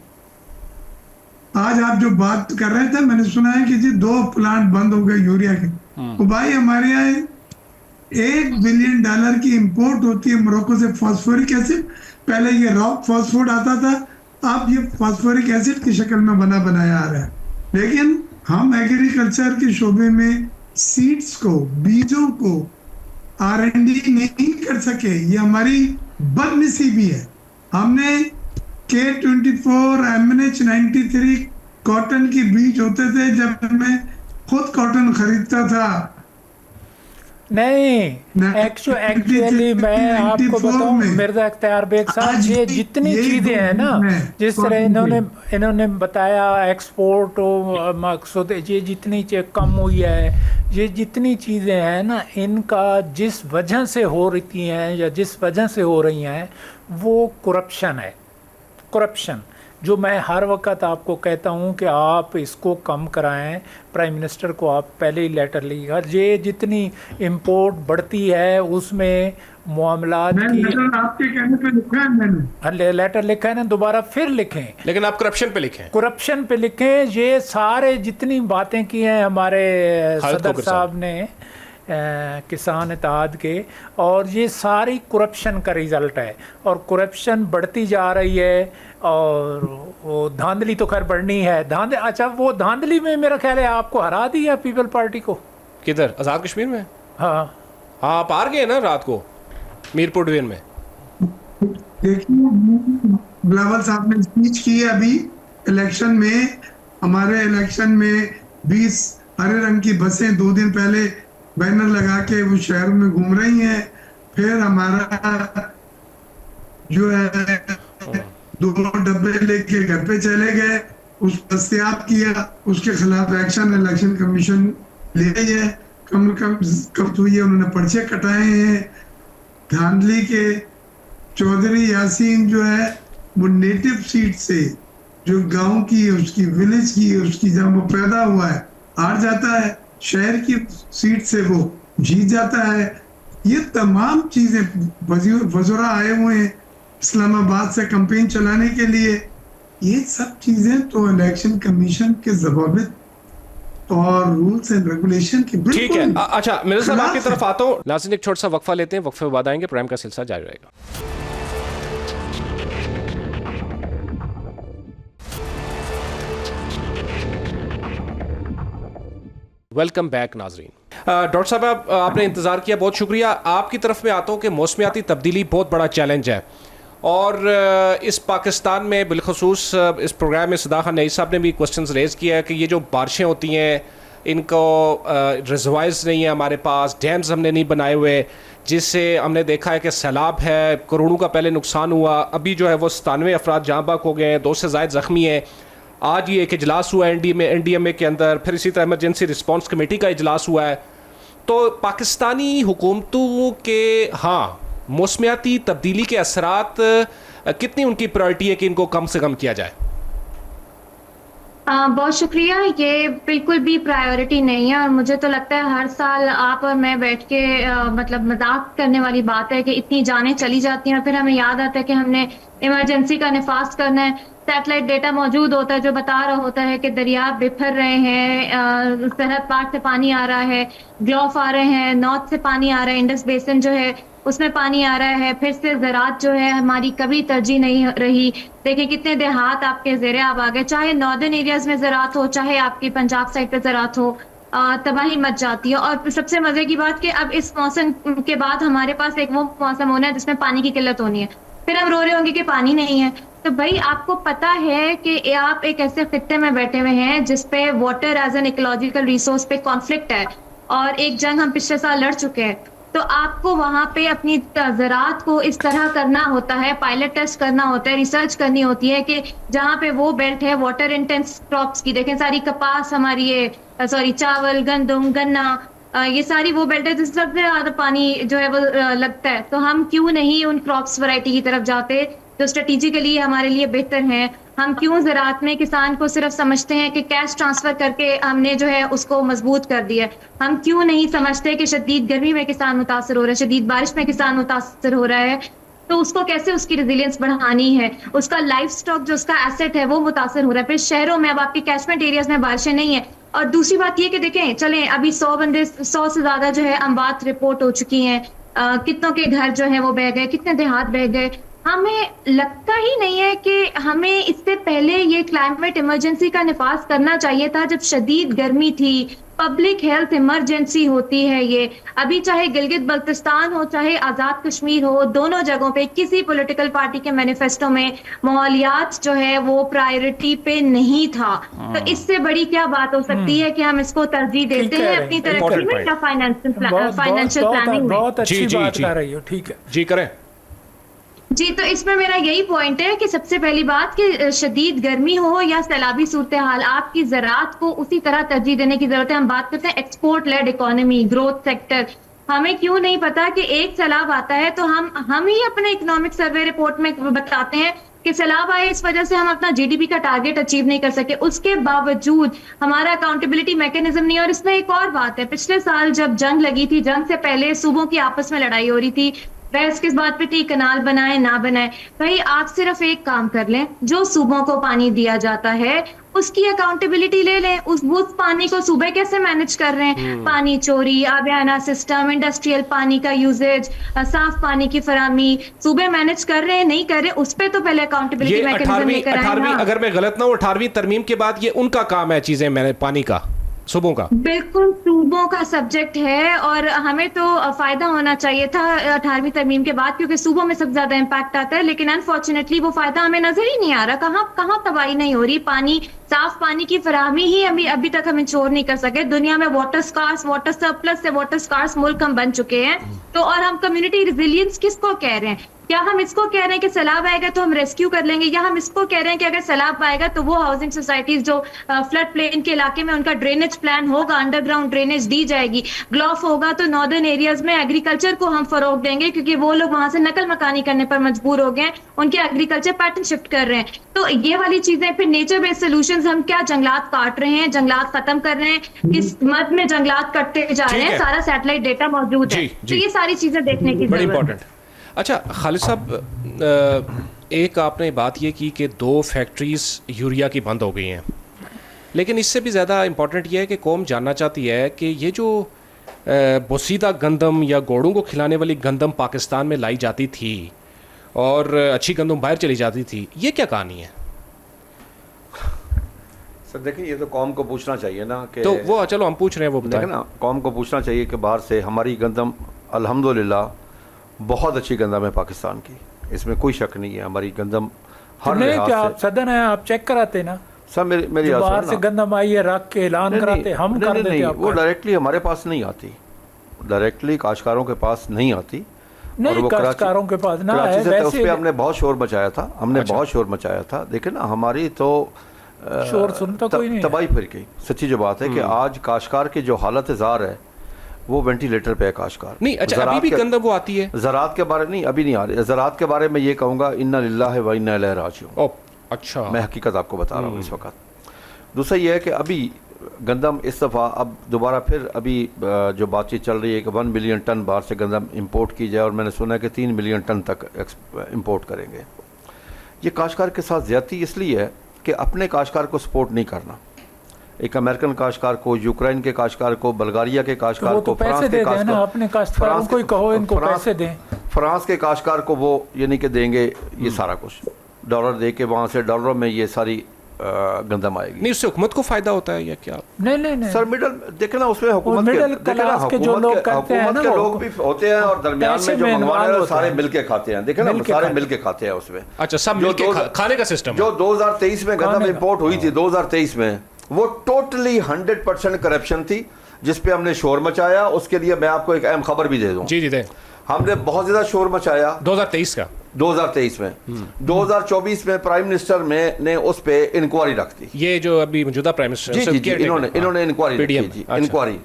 आज आप जो बात कर रहे थे, मैंने सुना है कि जी 2 प्लांट बंद हो गए यूरिया के। तो भाई हमारे यहाँ $1 बिलियन की इंपोर्ट होती है मोरक्को से फास्फोरिक एसिड। पहले ये रॉक फास्फोड आता था, अब ये फास्फोरिक एसिड की शक्ल में बनाया आ रहा है। लेकिन हम एग्रीकल्चर के शोबे में सीड्स को, बीजों को R&D नहीं कर सके, ये हमारी बदनसीबी है। हमने K24, MNH93 कॉटन की बीज होते थे जब मैं खुद कॉटन खरीदता था। नहीं, एक्चुअली मैं आपको बताऊं मिर्जा इख्तियार बेग साहब, ये जितनी चीज़ें हैं ना, जिस तरह इन्होंने बताया एक्सपोर्ट मकसद, ये जितनी कम हुई है, ये जितनी चीज़ें हैं ना, इनका जिस वजह से हो रही हैं या जिस वजह से हो रही हैं वो करप्शन है। करप्शन जो मैं हर वक्त आपको कहता हूं कि आप इसको कम कराएं, प्राइम मिनिस्टर को आप पहले ही लेटर लिखिएगा। ये जितनी इंपोर्ट बढ़ती है उसमें मामलात की, आपके कहने पे लिखा है मैंने, लेटर लिखा है ना, दोबारा फिर लिखें, लेकिन आप करप्शन पे लिखें, करप्शन पे लिखें। ये सारे जितनी बातें की हैं हमारे सदर साहब ने किसान इत्तेहाद के, और ये सारी करप्शन का रिज़ल्ट है, और करप्शन बढ़ती जा रही है, और वो धांधली तो खैर बढ़नी है। अच्छा, वो धांधली में मेरा ख्याल है आपको हरा दिया पीपल पार्टी को। किधर? आज़ाद कश्मीर में? हाँ, आप हार गए ना रात को मीरपुर डिवीजन में। देखिए, बिलावल साहब ने स्पीच की है अभी इलेक्शन में, हमारे इलेक्शन में 20 हरे रंग की बसें 2 दिन पहले बैनर लगा के वो शहर में घूम रही हैं। फिर हमारा जो है 2 डब्बे लेके घर पे चले गए, उस दस्तयाब किया, उसके खिलाफ एक्शन इलेक्शन कमीशन ले रही है। कब तो ये उन्होंने पर्चे कटाए हैं। धांधली के चौधरी यासीन जो है वो नेटिव सीट से, जो गांव की, उसकी विलेज की, उसकी जहाँ वो पैदा हुआ है, हार जाता है। शहर की सीट से वो जीत जाता है। ये तमाम चीजें, वज़ीरा आए हुए हैं इस्लामाबाद से कैंपेन चलाने के लिए, ये सब चीजें तो इलेक्शन कमीशन के ज़वाबित और रूल्स एंड रेगुलेशन के बिल्कुल ठीक है। अच्छा, मिर्जा साहब आपकी तरफ आता हूँ। नाज़रीन, एक छोटा सा वक्फा लेते हैं, वक्फे के बाद आएंगे, प्रोग्राम का सिलसिला जारी रहेगा। वेलकम बैक नाजरीन। डॉक्टर साहब, आपने इंतज़ार किया, बहुत शुक्रिया। आपकी तरफ में आता हूँ कि मौसमियाती तब्दीली बहुत बड़ा चैलेंज है, और इस पाकिस्तान में बिलखसूस इस प्रोग्राम में सदाकत नईम साहब ने भी क्वेश्चंस रेज़ किया है कि ये जो बारिशें होती हैं, इनको रिजर्वायर्स नहीं है हमारे पास, डैम्स हमने नहीं बनाए हुए, जिससे हमने देखा है कि सैलाब है, करोड़ों का पहले नुकसान हुआ, अभी जो है वो 97 अफराद जहाँ बाक हो गए हैं, 2 से ज़ायद ज़ख्मी हैं। आज ये एक इजलास हुआ NDMA के अंदर, फिर इसी तरह इमरजेंसी रिस्पांस कमेटी का इजलास हुआ है। तो पाकिस्तानी हुकूमतों के मौसमियाती तब्दीली के असरात कितनी उनकी प्रायोरिटी है कि इनको कम से कम किया जाए? बहुत शुक्रिया। ये बिल्कुल भी प्रायोरिटी नहीं है, और मुझे तो लगता है हर साल आप और मैं बैठ के मतलब मजाक करने वाली बात है कि इतनी जानें चली जाती हैं, और फिर हमें याद आता है कि हमने इमरजेंसी का निफाज करना है। सैटेलाइट डेटा मौजूद होता है जो बता रहा होता है कि दरिया बिफर रहे हैं, सरहद पार से पानी आ रहा है, ग्लोफ आ रहे हैं, नॉर्थ से पानी आ रहा है, इंडस बेसिन जो है उसमें पानी आ रहा है। फिर से ज़राअत जो है हमारी कभी तरजीह नहीं रही। देखिए कितने देहात आपके ज़ेरे आब आ गए, चाहे नॉर्दर्न एरियाज में ज़राअत हो, चाहे आपकी पंजाब साइड पे ज़राअत हो, तबाही मच जाती है। और सबसे मज़े की बात कि अब इस मौसम के बाद हमारे पास एक वो मौसम होना है जिसमें पानी की किल्लत होनी है, फिर हम रो रहे होंगे कि पानी नहीं है। तो भाई आपको पता है कि आप एक ऐसे खित्ते में बैठे हुए हैं जिसपे water as an ecological resource पे कॉन्फ्लिक्ट है, और एक जंग हम पिछले साल लड़ चुके हैं। तो आपको वहां पे अपनी ज़राअत को इस तरह करना होता है, पायलट टेस्ट करना होता है, रिसर्च करनी होती है कि जहाँ पे वो बेल्ट है वाटर इंटेंस क्रॉप्स की, देखें सारी कपास हमारी चावल, गंदम, गन्ना, ये सारी वो बेल्ट है जिसमें सबसे ज़्यादा पानी जो है वो लगता है। तो हम क्यों नहीं उन क्रॉप्स वैरायटी की तरफ जाते जो स्ट्रेटेजिकली हमारे लिए बेहतर हैं? हम क्यों ज़राअत में किसान को सिर्फ समझते हैं कि कैश ट्रांसफ़र करके हमने जो है उसको मजबूत कर दिया? हम क्यों नहीं समझते कि शदीद गर्मी में किसान मुतासर हो रहा है, शदीद बारिश में किसान मुतासर हो रहा है, तो उसको कैसे उसकी रेजिलियंस बढ़ानी है, उसका लाइफ स्टॉक जो उसका एसेट है वो मुतासर हो रहा है। फिर शहरों में अब आपके कैचमेंट एरियाज में बारिशें नहीं है। और दूसरी बात ये कि देखें, चलें अभी 100 से ज़्यादा जो है अमवात रिपोर्ट हो चुकी हैं, कितनों के घर जो है वो बह गए, कितने देहात बह गए। हमें लगता ही नहीं है कि हमें इससे पहले ये क्लाइमेट इमरजेंसी का निफाज करना चाहिए था, जब शदीद गर्मी थी, पब्लिक हेल्थ इमरजेंसी होती है ये। अभी चाहे गिलगित बल्तिस्तान हो, चाहे आज़ाद कश्मीर हो, दोनों जगहों पे किसी पॉलिटिकल पार्टी के मैनिफेस्टो में माहौलियात जो है वो प्रायोरिटी पे नहीं था। तो इससे बड़ी क्या बात हो सकती है कि हम इसको तरजीह देते हैं अपनी तरक्की में या फाइनेंशियल प्लानिंग में। बहुत अच्छी बात कर रही हो, ठीक है जी करें जी। तो इसमें मेरा यही पॉइंट है कि सबसे पहली बात कि शदीद गर्मी हो या सैलाबी सूरत हाल, आपकी ज़राअत को उसी तरह तरजीह देने की जरूरत है। हम बात करते हैं export led economy, growth sector. हमें क्यों नहीं पता कि एक सैलाब आता है तो हम ही अपने इकोनॉमिक सर्वे रिपोर्ट में बताते हैं कि सैलाब आए, इस वजह से हम अपना जीडीपी का टारगेट अचीव नहीं कर सके। उसके बावजूद हमारा अकाउंटेबिलिटी मैकेनिज्म नहीं। और इसमें एक और बात है, पिछले साल जब जंग लगी थी, जंग से पहले सूबों की आपस में लड़ाई हो रही थी, बहस किस बात पे थी, कनाल बनाए ना बनाए। भाई आप सिर्फ एक काम कर लें, जो सूबों को पानी दिया जाता है उसकी अकाउंटेबिलिटी ले लें। उस पानी को सूबे कैसे मैनेज कर रहे हैं, पानी चोरी, आबियाना सिस्टम, इंडस्ट्रियल पानी का यूजेज, साफ पानी की फरामी, सूबे मैनेज कर रहे हैं नहीं कर रहे, उस पर तो पहले अकाउंटेबिलिटी मैकेनिज्म लेकर आए ना। अगर मैं गलत ना हूं, 18वीं तरमीम के बाद ये उनका काम है चीजें मैंने पानी का, सूबों का। बिल्कुल सूबों का सब्जेक्ट है और हमें तो फायदा होना चाहिए था 18वीं तरमीम के बाद, क्योंकि सूबों में सबसे ज्यादा इम्पैक्ट आता है। लेकिन अनफॉर्चुनेटली वो फायदा हमें नजर ही नहीं आ रहा। कहाँ तबाही नहीं हो रही। पानी, साफ पानी की फराहमी ही अभी तक हम इंश्योर नहीं कर सके। दुनिया में वाटर स्कार्स, वाटर सरप्लस से वाटर स्कार्स मुल्क हम बन चुके हैं। तो और हम कम्युनिटी रिजिलियंस किसको कह रहे हैं? क्या हम इसको कह रहे हैं कि सैलाब आएगा तो हम रेस्क्यू कर लेंगे, या हम इसको कह रहे हैं कि अगर सैलाब आएगा तो वो हाउसिंग सोसाइटीज जो फ्लड प्लेन के इलाके में, उनका ड्रेनेज प्लान होगा, अंडरग्राउंड ड्रेनेज दी जाएगी। ग्लॉफ होगा तो नॉर्दर्न एरियाज में एग्रीकल्चर को हम फरोग देंगे, क्योंकि वो लोग वहां से नकल मकानी करने पर मजबूर हो गए, उनके एग्रीकल्चर पैटर्न शिफ्ट कर रहे हैं। तो ये वाली चीजें, फिर नेचर बेस्ड सोल्यूशंस, हम क्या जंगलात काट रहे हैं, जंगलात खत्म कर रहे हैं, किस मद में जंगलात कटते जा रहे हैं, सारा सैटेलाइट डेटा मौजूद है। तो ये सारी चीजें देखने की जरूरत है। अच्छा खालिद साहब, एक आपने बात ये की कि 2 फैक्ट्रीज यूरिया की बंद हो गई हैं, लेकिन इससे भी ज़्यादा इम्पॉर्टेंट ये है कि कौम जानना चाहती है कि ये जो बोसीदा गंदम या घोड़ों को खिलाने वाली गंदम पाकिस्तान में लाई जाती थी और अच्छी गंदम बाहर चली जाती थी, ये क्या कहानी है? सर देखिए, ये तो कौम को पूछना चाहिए ना कि, तो वो चलो हम पूछ रहे हैं, वो बताएं ना। कौम को पूछना चाहिए कि बाहर से हमारी गंदम अल्हम्दुलिल्लाह बहुत अच्छी गंदम है पाकिस्तान की, इसमें कोई शक नहीं है। हमारी गंदम हर लिहाज से, सदन है, आप चेक कराते ना सर, मेरी बाहर से गंदम आई है रख के ऐलान कराते, हम कर देते हैं। वो डायरेक्टली हमारे पास नहीं आती, डायरेक्टली काश्तकारों के पास नहीं आती। नहीं, काश्तकारों के पास ना है, वैसे उस पे हमने बहुत शोर मचाया था, बहुत शोर मचाया था। देखिए ना, हमारी तो शोर सुनता कोई नहीं, तबाही फिर गई। सच्ची जो बात है कि आज काश्तकार की जो हालत जार है वो वेंटिलेटर पे है काश्तकार। नहीं, अच्छा अभी भी गंदम वो आती है? ज़राअत के बारे नहीं, अभी नहीं आ रही। ज़राअत के बारे में ये कहूँगा, इन्ना लिल्लाहि व इन्ना इलैहि राजिऊन। अच्छा, मैं हकीकत आपको बता रहा हूँ इस वक्त। दूसरा ये है कि अभी गंदम इस दफ़ा अब दोबारा फिर अभी जो बातचीत चल रही है कि 1 मिलियन टन बाहर से गंदम इंपोर्ट की जाए, और मैंने सुना है कि 3 मिलियन टन तक इंपोर्ट करेंगे। ये काश्तकार के साथ ज़्यादती इसलिए है कि अपने काश्तकार को सपोर्ट नहीं करना। एक अमेरिकन काश्तकार को, यूक्रेन के काश्तकार को, बल्गारिया के काश्तकार को, पैसे दे दें ना अपने काश्तकारों को, कहो इनको पैसे दें। फ्रांस के काश्तकार को वो ये नहीं कि देंगे ये सारा कुछ, डॉलर दे के वहाँ से डॉलरों में ये सारी गंदम आएगी। नहीं, उससे हुकूमत को फायदा होता है या क्या? नहीं सर, मिडल देखे ना, उसमें हुकूमत के जो लोग करते हैं ना, लोग भी होते हैं, और दरमियान में जो मंगवाने वाले सारे मिलके खाते हैं। देखे ना, सारे मिलके खाते हैं उसमें। अच्छा, सब मिलके खाने का सिस्टम। जो 2023 में गंदम इंपोर्ट हुई थी, 2023 में, वो टोटली 100% करप्शन थी, जिस पे हमने शोर मचाया। उसके लिए मैं आपको एक अहम खबर भी दे दूं। जी दे। हमने बहुत ज्यादा शोर मचाया 2023 में। 2024 में प्राइम मिनिस्टर ने उस पे इंक्वायरी रख दी। ये जो अभी मौजूदा प्राइम मिनिस्टर इन्होंने इंक्वायरी रखी जी, इंक्वायरी।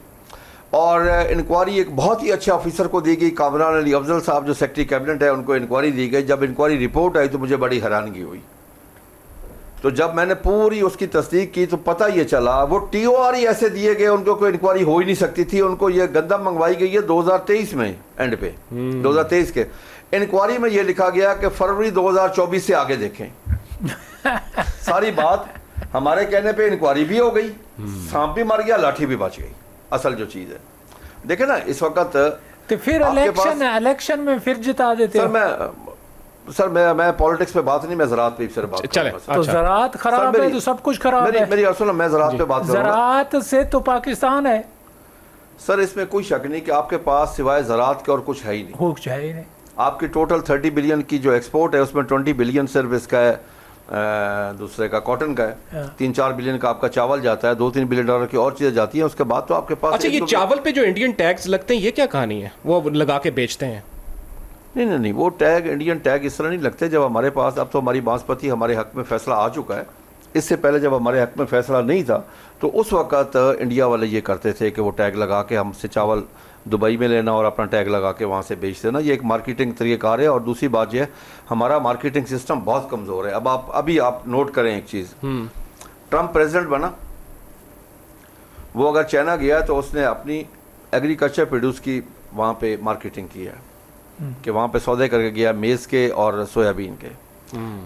और इंक्वायरी एक बहुत ही अच्छे ऑफिसर को दी गई, कामरान अली अफजल साहब जो सेक्रेटरी कैबिनेट है, उनको इंक्वायरी दी गई। जब इंक्वायरी रिपोर्ट आई तो मुझे बड़ी हैरानगी हुई। तो जब मैंने पूरी उसकी तस्दीक की तो पता ये चला वो TOR ही ऐसे दिए गए, उनको कोई इंक्वायरी हो ही नहीं सकती थी। उनको ये गंदम मंगवाई गई है 2023 में, एंड पे 2023 के इंक्वायरी में ये लिखा गया कि फरवरी 2024 से आगे देखें। सारी बात हमारे कहने पे इंक्वायरी भी हो गई, सांप भी मर गया, लाठी भी बच गई। असल जो चीज़ है, देखे ना, इस वक्त तो फिर इलेक्शन में फिर जिता देते। सर, मैं सर मैं पॉलिटिक्स पे बात नहीं, मैं ज़राअत पे सिर्फ बात चले। करूंगा। तो ज़राअत खराब है तो सब कुछ खराब है। मेरी सुनो, मैं ज़राअत पे बात करूंगा। ज़राअत से तो पाकिस्तान है सर, इसमें कोई शक नहीं कि आपके पास सिवाय ज़राअत के और कुछ है ही नहीं। कुछ है ही नहीं। आपकी टोटल 30 बिलियन की जो एक्सपोर्ट है उसमें 20 बिलियन सिर्फ इसका है, दूसरे का कॉटन का है, 3-4 बिलियन का आपका चावल जाता है, 2-3 बिलियन डॉलर की और चीज़ें जाती हैं। उसके बाद तो आपके पास अच्छा, ये चावल पे जो इंडियन टैक्स लगते हैं ये क्या कहानी है? वो लगा के बेचते हैं? नहीं, वो टैग, इंडियन टैग इस तरह नहीं लगते। जब हमारे पास, अब तो हमारी बासमती हमारे हक में फैसला आ चुका है, इससे पहले जब हमारे हक में फैसला नहीं था तो उस वक़्त इंडिया वाले ये करते थे कि वो टैग लगा के हमसे चावल दुबई में लेना और अपना टैग लगा के वहाँ से बेच देना। ये एक मार्केटिंग तरीक़ाकार है। और दूसरी बात यह है, हमारा मार्केटिंग सिस्टम बहुत कमज़ोर है। अब अभी आप नोट करें एक चीज़, ट्रंप प्रेसिडेंट बना, वो अगर चाइना गया तो उसने अपनी एग्रीकल्चर प्रोड्यूस की वहाँ पे मार्केटिंग की है कि वहाँ पे सौदे करके गया मेज़ के और सोयाबीन के।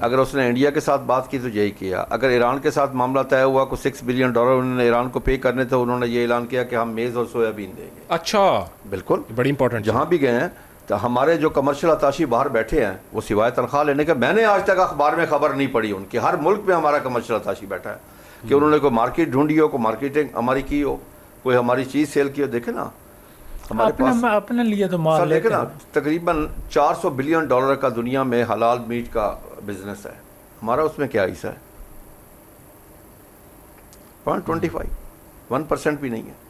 अगर उसने इंडिया के साथ बात की तो यही किया। अगर ईरान के साथ मामला तय हुआ को $6 बिलियन उन्होंने ईरान को पे करने थे, उन्होंने ये ऐलान किया कि हम मेज़ और सोयाबीन देंगे। अच्छा, बिल्कुल, बड़ी इंपॉर्टेंट। जहाँ भी गए हैं तो हमारे जो कमर्शियल अताशी बाहर बैठे हैं वो सिवाय तनख्वाह लेने के, मैंने आज तक अखबार में खबर नहीं पड़ी उनकी। हर मुल्क में हमारा कमर्शियल अताशी बैठा है कि उन्होंने कोई मार्केट ढूंढी हो, कोई मार्केटिंग हमारी की हो, कोई हमारी चीज़ सेल की हो। देखे ना हमारे पास अपने लिए तो माल देखे ना, तकरीबन $400 बिलियन का दुनिया में हलाल मीट का बिजनेस है। हमारा उसमें क्या हिस्सा है? 0.25, 1% भी नहीं है।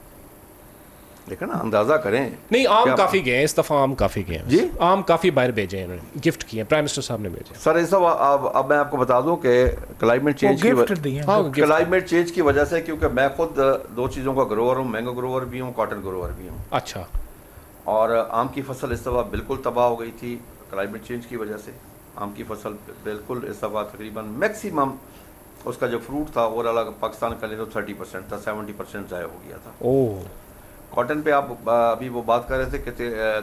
देखा ना, अंदाजा करें। नहीं, आम काफी गए इस दफा, आम काफी गए जी, आम काफी बाहर भेजे हैं, गिफ्ट किए, प्राइम मिनिस्टर साहब ने भेजे। सर इस अब मैं आपको बता दूं कि क्लाइमेट चेंज की वजह से, क्योंकि मैं खुद 2 चीज़ों का ग्रोवर हूँ, मैंगो ग्रोवर भी हूँ, कॉटन ग्रोवर भी हूँ। अच्छा। और आम की फसल इस दफ़ा बिल्कुल तबाह हो गई थी क्लाइमेट चेंज की वजह से। आम की फसल बिल्कुल इस दफ़ा तकरीबन मैक्सिमम उसका जो फ्रूट था ओवरऑल पाकिस्तान का ले तो 30% था, 70% ज़ाया हो गया था। ओह। कॉटन पे आप अभी वो बात कर रहे थे कि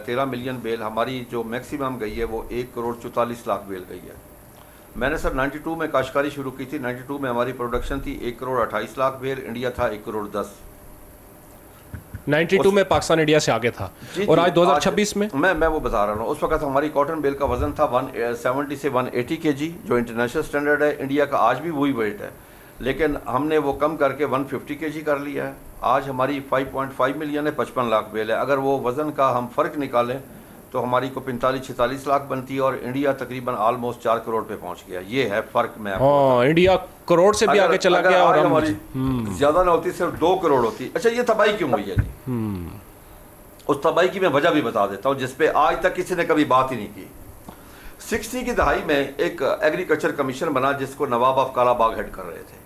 13 मिलियन बेल हमारी जो मैक्सिमम गई है वो 1,44,00,000 बेल गई है। मैंने सर 92 में काश्तकारी शुरू की थी। 92 में हमारी प्रोडक्शन थी 1,28,00,000 बेल, इंडिया था 1,10,00,000। 92 में पाकिस्तान इंडिया से आगे था। और आज 2026 में मैं वो बता रहा हूँ, उस वक्त हमारी कॉटन बेल का वजन था 170 से 180 kg, जो इंटरनेशनल स्टैंडर्ड है। इंडिया का आज भी वही वेट है, लेकिन हमने वो कम करके 150 kg कर लिया है। आज हमारी 5.5 मिलियन है, 55 लाख बेल है। अगर वो वज़न का हम फ़र्क निकालें तो हमारी को 45-46 लाख बनती है और इंडिया तकरीबन ऑलमोस्ट 4 करोड़ पे पहुंच गया। ये है फ़र्क। मैं इंडिया करोड़ से भी आगे चला गया और हमारी ज़्यादा ना होती, सिर्फ 2 करोड़ होती। अच्छा, ये तबाही क्यों हुई है जी? उस तबाही की मैं वजह भी बता देता हूँ जिस पे आज तक किसी ने कभी बात ही नहीं की। 60 की दहाई में एक एग्रीकल्चर कमीशन बना जिसको नवाब ऑफ कालाबाग हेड कर रहे थे।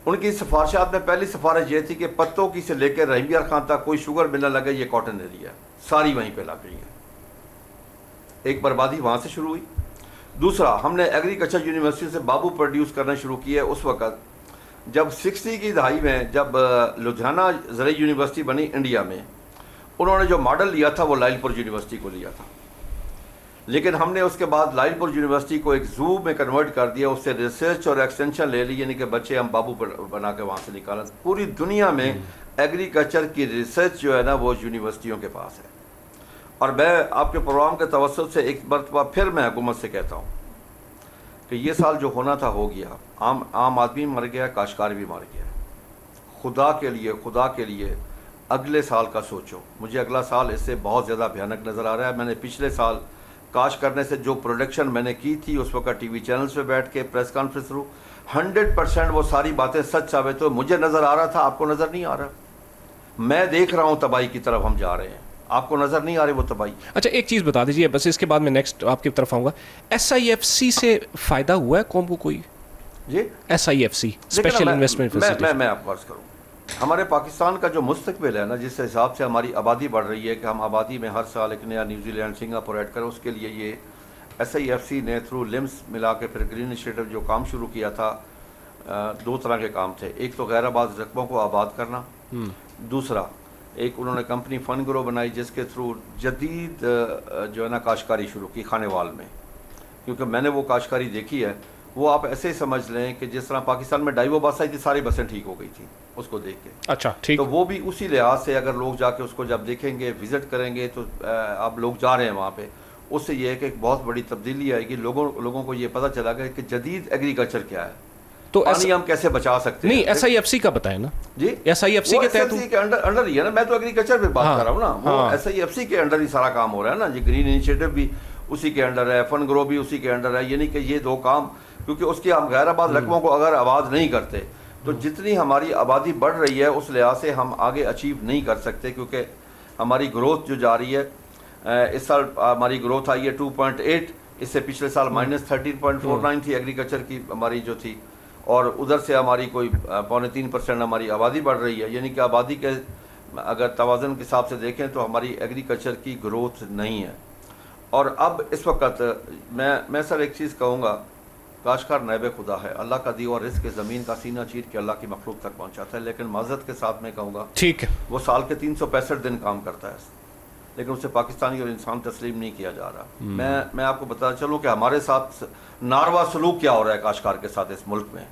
उनकी सिफारिशात में पहली सिफारिश ये थी कि पत्तों की से लेकर रहीम यार खान तक कोई शुगर मिलने लगे, ये कॉटन एरिया सारी वहीं पे लग गई है। एक बर्बादी वहाँ से शुरू हुई। दूसरा, हमने एग्रीकल्चर यूनिवर्सिटी से बाबू प्रोड्यूस करना शुरू किया उस वक़्त जब 60 की दहाई में, जब लुधियाना ज़राई यूनिवर्सिटी बनी इंडिया में, उन्होंने जो मॉडल लिया था वो लाइलपुर यूनिवर्सिटी को लिया था। लेकिन हमने उसके बाद लाइलपुर यूनिवर्सिटी को एक जू में कन्वर्ट कर दिया, उससे रिसर्च और एक्सटेंशन ले ली, यानी कि बच्चे हम बाबू बना के वहाँ से निकाला। पूरी दुनिया में एग्रीकल्चर की रिसर्च जो है ना वो यूनिवर्सिटियों के पास है। और मैं आपके प्रोग्राम के तवज्जुह से एक मरतबा फिर मैं हुकूमत से कहता हूँ कि ये साल जो होना था हो गया। आम आदमी मर गया, काश्तकार भी मर गया। खुदा के लिए अगले साल का सोचो। मुझे अगला साल इससे बहुत ज़्यादा भयानक नज़र आ रहा है। मैंने पिछले साल काश करने से जो प्रोडक्शन मैंने की थी उस वक्त टीवी चैनल्स पे बैठ के प्रेस कॉन्फ्रेंस थ्रू 100% वो सारी बातें सच साबित हो। मुझे नज़र आ रहा था, आपको नज़र नहीं आ रहा। मैं देख रहा हूँ तबाही की तरफ हम जा रहे हैं, आपको नज़र नहीं आ रही वो तबाही। अच्छा, एक चीज़ बता दीजिए बस, इसके बाद मैं नेक्स्ट आपकी तरफ आऊँगा। SIFC से फ़ायदा हुआ है कौम को कोई? जी, SIFC स्पेशल इन्वेस्टमेंट फैसिलिटी। मैं आपको अर्ज़ करूँ, हमारे पाकिस्तान का जो मुस्तकबिल है ना, जिस हिसाब से हमारी आबादी बढ़ रही है कि हम आबादी में हर साल एक नया न्यूजीलैंड, सिंगापुर ऐड करें, उसके लिए ये SIFC ने थ्रू लिम्स मिला के फिर ग्रीन इनिशिएटिव जो काम शुरू किया था, 2 तरह के काम थे। एक तो गैराबाद रकबों को आबाद करना, दूसरा एक उन्होंने कंपनी फन ग्रो बनाई जिसके थ्रू जदीद जो है ना काश्तकारी शुरू की खानेवाल में। क्योंकि मैंने वो काश्तकारी देखी है, वो आप ऐसे ही समझ लें कि जिस तरह पाकिस्तान में डाइवो बस आई थी, सारी बसें ठीक हो गई थी उसको देख के। अच्छा, ठीक। तो वो भी उसी लिहाज से अगर लोग जाके उसको जब देखेंगे, विजिट करेंगे, तो आप लोग जा रहे हैं वहाँ पे, उससे ये है कि एक बहुत बड़ी तब्दीली आएगी, लोगों को ये पता चला कि जदीद एग्रीकल्चर क्या है, तो पानी हम कैसे बचा सकते हैं। नहीं, SIFC का बताए ना जी, SIFC के तहत के अंडर ही है ना, मैं तो एग्रीकल्चर पे बात कर रहा हूँ ना, वो SIFC के अंडर ही सारा काम हो रहा है ना जी। ग्रीन इनिशिएटिव भी उसी के अंडर है, फन ग्रो भी उसी के अंडर है, यानी कि ये दो काम, क्योंकि उसके हम गैराबाद रकबों को अगर आबाद नहीं करते तो जितनी हमारी आबादी बढ़ रही है उस लिहाज से हम आगे अचीव नहीं कर सकते, क्योंकि हमारी ग्रोथ जो जा रही है, इस साल हमारी ग्रोथ आई है 2.8, इससे पिछले साल -13.49 थी एग्रीकल्चर की हमारी जो थी, और उधर से हमारी कोई 2.3% हमारी आबादी बढ़ रही है, यानी कि आबादी के अगर तवाज़ुन के हिसाब से देखें तो हमारी एग्रीकल्चर की ग्रोथ नहीं है। और अब इस वक्त मैं सर एक चीज़ कहूँगा, काश्तकार नायब खुदा है, अल्लाह का दी और रिस्क ज़मीन का सीना चीर के अल्लाह की मखलूक तक पहुँचाता है, लेकिन माज़रत के साथ मैं कहूँगा ठीक है, वो साल के 365 दिन काम करता है, लेकिन उसे पाकिस्तानी और इंसान तस्लीम नहीं किया जा रहा। मैं आपको बताता चलूँ कि हमारे साथ नारवा सलूक क्या हो रहा है काश्तकार के साथ इस मुल्क में।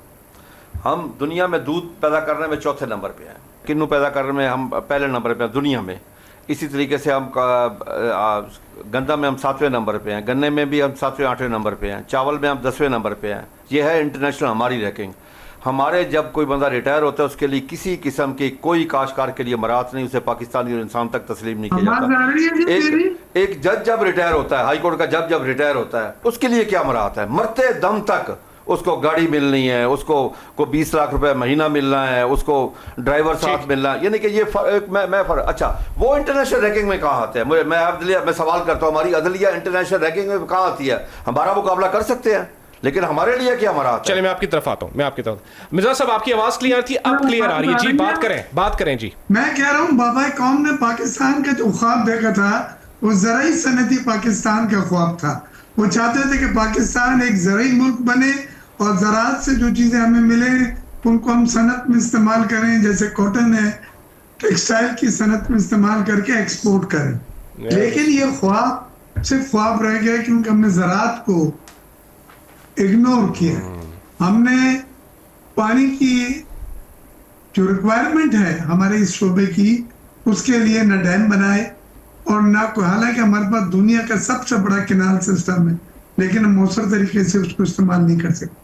हम दुनिया में दूध पैदा करने में चौथे नंबर पे हैं, किन्नू पैदा करने में हम पहले नंबर पे हैं दुनिया में, इसी तरीके से हम गंदा में हम 7वें नंबर पे हैं, गन्ने में भी हम 7वें 8वें नंबर पे हैं, चावल में हम 10वें नंबर पे हैं। ये है इंटरनेशनल हमारी रैंकिंग। हमारे जब कोई बंदा रिटायर होता है उसके लिए किसी किस्म की कोई काश्तकार के लिए मराहत नहीं, उसे पाकिस्तानी और इंसान तक तस्लीम नहीं किया जाता। एक जज जब रिटायर होता है, हाई कोर्ट का जज जब रिटायर होता है, उसके लिए क्या मराहत है? मरते दम तक उसको गाड़ी मिलनी है, उसको 20 लाख रुपए महीना मिलना है, उसको ड्राइवर साथ मिलना है, यानी कि ये अच्छा वो इंटरनेशनल रैंकिंग में कहाँ आते हैं? मैं सवाल करता हूँ, हमारी अदलिया इंटरनेशनल रैंकिंग में कहाँ आती है? हमारा मुकाबला कर सकते हैं, लेकिन हमारे लिए क्या मरा? चलिए मैं आपकी तरफ आता हूँ, मिर्जा साहब आपकी आवाज क्लियर थी, अब क्लियर आ रही है जी, बात करें जी। मैं कह रहा हूँ बाबा कौम ने पाकिस्तान का जो ख्वाब देखा था वो ज़राई सनती पाकिस्तान का ख्वाब था। वो चाहते थे कि पाकिस्तान एक ज़राई मुल्क बने और ज़राअत से जो चीज़ें हमें मिले उनको हम सनत में इस्तेमाल करें, जैसे कॉटन है, टेक्सटाइल की सनत में इस्तेमाल करके एक्सपोर्ट करें। लेकिन ये ख्वाब सिर्फ ख्वाब रह गया क्योंकि हमने ज़राअत को इग्नोर किया। हमने पानी की जो रिक्वायरमेंट है हमारे इस शोबे की, उसके लिए न डैम बनाए और ना कोई, हालांकि हमारे पास दुनिया का सबसे बड़ा कैनाल सिस्टम है, लेकिन हम मौसर तरीके से उसको इस्तेमाल नहीं कर सकते।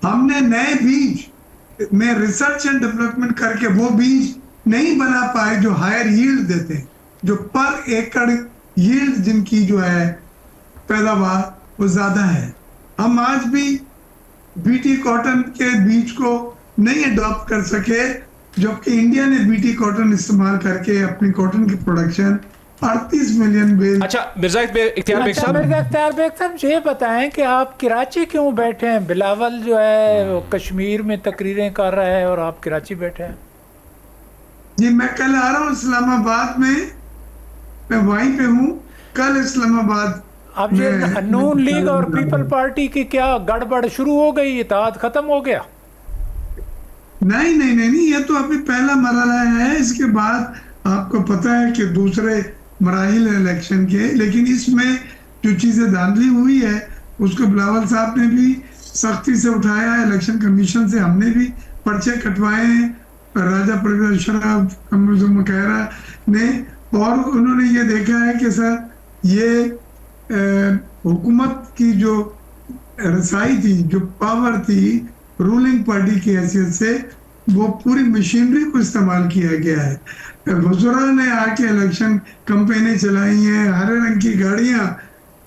हमने नए बीज में रिसर्च एंड डेवलपमेंट करके वो बीज नहीं बना पाए जो हायर यील्ड देते हैं, जो पर एकड़ यील्ड जिनकी जो है पैदावार वो ज्यादा है। हम आज भी बीटी कॉटन के बीज को नहीं अडॉप्ट कर सके, जबकि इंडिया ने बीटी कॉटन इस्तेमाल करके अपनी कॉटन की प्रोडक्शन 38 मिलियन बेल। अच्छा मिर्जा इख्तियार बेग साहब ये बताएं कि आप कराची क्यों बैठे हैं? बिलावल जो है वो कश्मीर में तकरीरें कर रहा है और आप कराची बैठे हैं। जी मैं कल आ रहा हूँ इस्लामाबाद में, मैं वहीं पे हूँ कल इस्लामाबाद। अब ये नून लीग और पीपल पार्टी की क्या गड़बड़ शुरू हो गई, इत्तेहाद खत्म हो गया? नहीं, ये तो अभी पहला मरहला है, इसके बाद आपको पता है कि दूसरे मराहिल इलेक्शन के, लेकिन इसमें जो चीजें धांधली हुई है उसको बिलावल साहब ने भी सख्ती से उठाया है, इलेक्शन कमीशन से हमने भी पर्चे कटवाए हैं, राजा परवेज अशरफ, कमर मुकैरा ने, और उन्होंने ये देखा है कि सर ये हुकूमत की जो रसाई थी, जो पावर थी रूलिंग पार्टी की हैसियत से, वो पूरी मशीनरी को इस्तेमाल किया गया है। वज़रा ने आके इलेक्शन कैंपेनें चलाई हैं, हरे रंग की गाड़ियां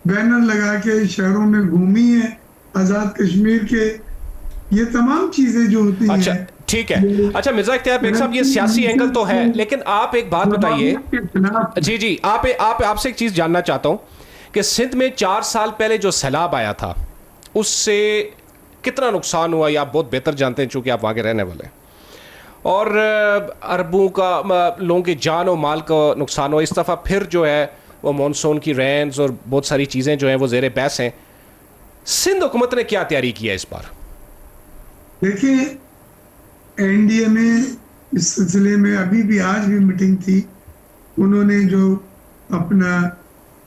बैनर लगा के शहरों में घूमी हैं, आज़ाद कश्मीर के, ये तमाम चीजें जो होती हैं। अच्छा ठीक है। अच्छा मिर्जा इख्तियार बेग साहब, ये सियासी एंगल तो है, लेकिन आप एक बात बताइए जी, आपसे एक चीज जानना चाहता हूँ कि सिंध में 4 साल पहले जो सैलाब आया था उससे कितना नुकसान हुआ, या आप बहुत बेहतर जानते हैं चूंकि आप वहाँ के रहने वाले हैं, और अरबों का लोगों की जान और माल का नुकसान हुआ। इस दफ़ा फिर जो है वो मानसून की रेंज और बहुत सारी चीज़ें जो हैं वो ज़ेरे बहस हैं। सिंध हुकूमत ने क्या तैयारी की है इस बार? देखिए एनडीए में इस सिलसिले में अभी भी आज भी मीटिंग थी, उन्होंने जो अपना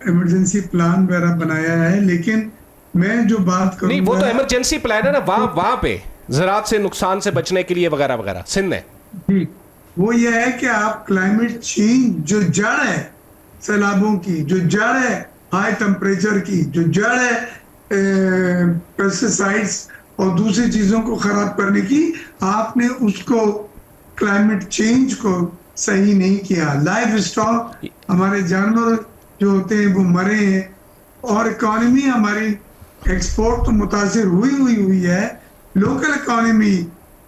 इमरजेंसी प्लान वगैरह बनाया है, लेकिन मैं जो बात करूं, नहीं वो तो इमरजेंसी प्लान है ना, वहां पे ज़राअत से नुकसान से बचने के लिए वगैरह वगैरह सिंध में जी, वो ये है कि आप क्लाइमेट चेंज जो जड़ है सैलाबों की, जो जड़ है हाई टेम्परेचर की जो जड़ है पेस्टिसाइड्स और दूसरी चीजों को खराब करने की, आपने उसको क्लाइमेट चेंज को सही नहीं किया। लाइफ स्टॉक हमारे जानवर जो होते हैं वो मरे हैं, और इकोनॉमी हमारी एक्सपोर्ट तो मुतासिर हुई है, लोकल इकोनॉमी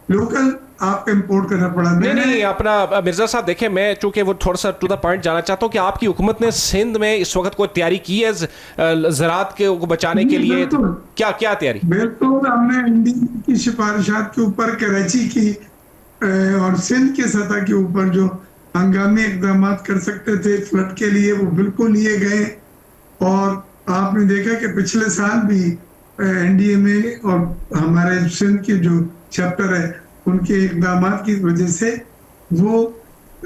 लोकल आपको इंपोर्ट करना पड़ा। नहीं अपना मिर्जा साहब देखें, मैं चूंकि वो थोड़ा सा टू द पॉइंट जाना चाहता हूँ कि आपकी हुकूमत ने सिंध में इस वक्त कोई तैयारी की है ज़राअत को बचाने के लिए? क्या तैयारी? बिल्कुल, हमने इंडिया की सिफारिशात के ऊपर कराची की और सिंध के सतह के ऊपर जो हंगामी इकदाम कर सकते थे फ्लड के लिए, वो बिल्कुल लिए गए। और आपने देखा कि पिछले साल भी एनडीए में और हमारे सिंध के जो चैप्टर है उनके इकदाम की वजह से वो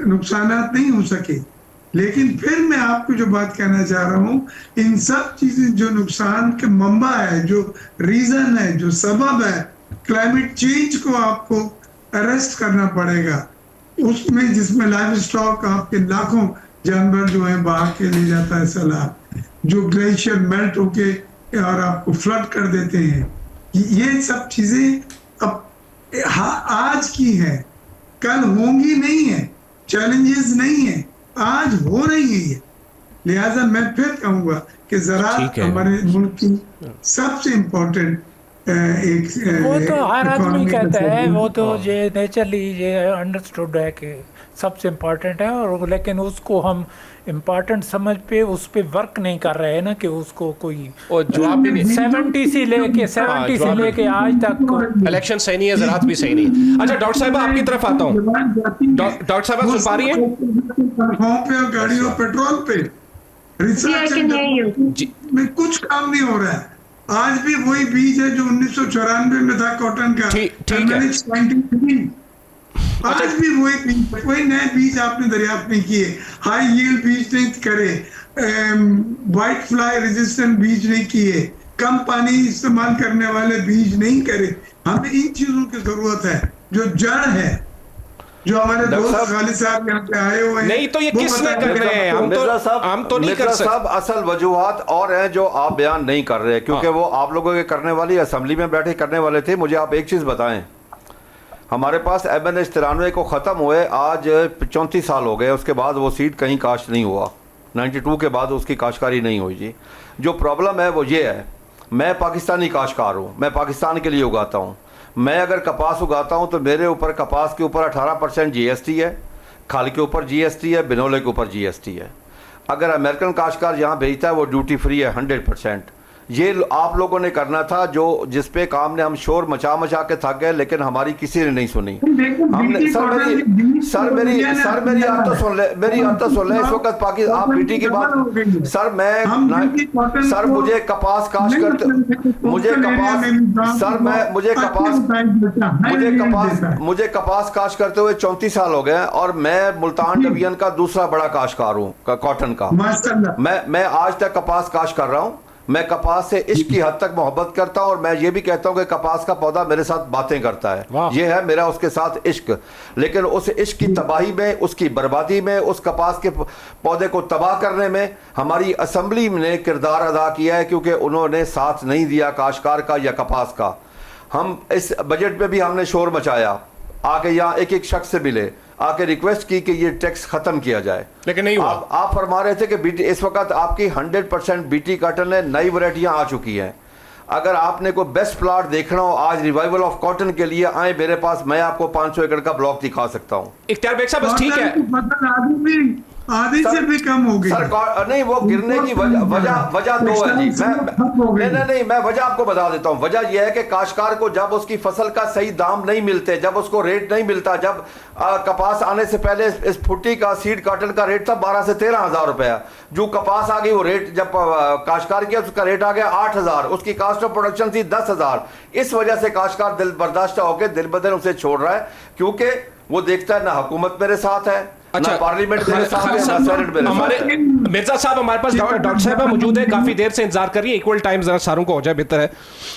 नुकसान नहीं हो सके। लेकिन फिर मैं आपको जो बात कहना चाह रहा हूँ, इन सब चीजें जो नुकसान के मंबा है, जो रीजन है, जो सबब है, क्लाइमेट चेंज को आपको अरेस्ट करना पड़ेगा उसमें, जिसमें लाइफ स्टॉक आपके लाखों जानवर जो है बहा के ले जाता है सैलाब, जो ग्लेशियर मेल्ट होके और आपको फ्लड कर देते हैं। ये सब चीजें अब आज की है, कल होंगी नहीं है, चैलेंजेस नहीं है, आज हो रही है। लिहाजा मैं फिर कहूंगा कि ज़राअत हमारे मुल्क की सबसे इम्पोर्टेंट वो तो हर आदमी कहता है, वो तो ये नेचुरली ये अंडरस्टूड है कि सबसे इम्पोर्टेंट है, और लेकिन उसको हम इम्पोर्टेंट समझ पे उस पे वर्क नहीं कर रहे हैं ना, कि उसको कोई जवाब भी नहीं। 70 से लेके आज तक इलेक्शन सही नहीं है, ज़राअत भी सही नहीं है। अच्छा डॉक्टर साहब आपकी तरफ आता हूँ। डॉक्टर साहब सुन पा रही हैं? पे गाड़ियों पेट्रोल पे रिसर्च में कुछ काम नहीं हो रहा है। आज भी वही बीज है जो 1994 में था कॉटन का, आज भी वही बीज, कोई नए बीज आपने दरियाफ्त नहीं किए, हाई यील्ड बीज नहीं करे, व्हाइट फ्लाई रेजिस्टेंट बीज नहीं किए, कम पानी इस्तेमाल करने वाले बीज नहीं करे। हमें इन चीजों की जरूरत है, जो जड़ है, जो हमारे दोस्त खालिद साहब यहाँ पे आए हुए हैं। नहीं तो ये किसने कर रहे हैं? हम तो नहीं कर सकते। साहब असल वजूहात और हैं जो आप बयान नहीं कर रहे, क्योंकि वो आप लोगों के करने वाली असेंबली में बैठे करने वाले थे। मुझे आप एक चीज बताएं, हमारे पास MNH 93 को ख़त्म हुए आज 34 साल हो गए, उसके बाद वो सीड कहीं काश्त नहीं हुआ। 92 के बाद उसकी काश्तकारी नहीं हुई जी। जो प्रॉब्लम है वो ये है, मैं पाकिस्तानी काश्तकार हूँ, मैं पाकिस्तान के लिए उगाता हूँ। मैं अगर कपास उगाता हूँ तो मेरे ऊपर कपास के ऊपर 18% GST है, खाल के ऊपर GST है, बिनोले के ऊपर GST है। अगर अमेरिकन काश्तकार यहाँ भेजता है वो ड्यूटी फ्री है 100%। ये आप लोगों ने करना था, जो जिस पे काम ने हम शोर मचा के थक गए, लेकिन हमारी किसी ने नहीं सुनी। हमने सर मेरी बात तो सुन ले, मेरी बात तो सुन ले। इस वक्त पाकिस्तान आप बीटी की बात, सर मुझे कपास काश करते, मुझे कपास काश करते हुए 34 साल हो गए, और मैं मुल्तान डिवीजन का दूसरा बड़ा काश्तकार हूँ कॉटन का। मैं आज तक कपास काश कर रहा हूँ। मैं कपास से इश्क की हद तक मोहब्बत करता हूं, और मैं ये भी कहता हूं कि कपास का पौधा मेरे साथ बातें करता है। ये है मेरा उसके साथ इश्क। लेकिन उस इश्क की तबाही में, उसकी बर्बादी में, उस कपास के पौधे को तबाह करने में हमारी असेंबली ने किरदार अदा किया है, क्योंकि उन्होंने साथ नहीं दिया काश्तकार का या कपास का। हम इस बजट में भी हमने शोर मचाया, आके यहाँ एक एक शख्स से मिले, आके रिक्वेस्ट की कि ये टैक्स खत्म किया जाए, लेकिन नहीं हुआ। आप फरमा रहे थे कि बीटी इस वक्त आपकी 100% बीटी कॉटन है, नई वैरायटियां आ चुकी हैं। अगर आपने कोई बेस्ट प्लॉट देखना हो आज रिवाइवल ऑफ कॉटन के लिए, आए मेरे पास, मैं आपको 500 एकड़ का ब्लॉक दिखा सकता हूँ। इख्तियार बेग साहब बस ठीक है, आधी से भी कम हो गई। नहीं, वो गिरने की वजह दो है जी। नहीं, मैं वजह आपको बता देता हूँ। वजह यह है कि काश्तकार को जब उसकी फसल का सही दाम नहीं मिलते, जब उसको रेट नहीं मिलता, जब कपास आने से पहले इस फुट्टी का सीड कॉटन का रेट था 12 से 13 हज़ार रुपया। जो कपास आ गई वो रेट जब काश्तकार किया उसका रेट आ गया 8,000, उसकी कास्ट ऑफ प्रोडक्शन थी 10,000। इस वजह से काश्तकार दिल बर्दाश्त होकर दिल बदल उसे छोड़ रहा है, क्योंकि वो देखता है ना हुकूमत मेरे साथ है, अच्छा, पार्लियामेंट मेरे साथ है, ना सेनेट मेरे साथ है। मिर्जा साहब हमारे पास डॉक्टर साहिबा मौजूद है, काफी देर से इंतजार कर रही है, इक्वल टाइम जरा सारों को हो जाए बेहतर है।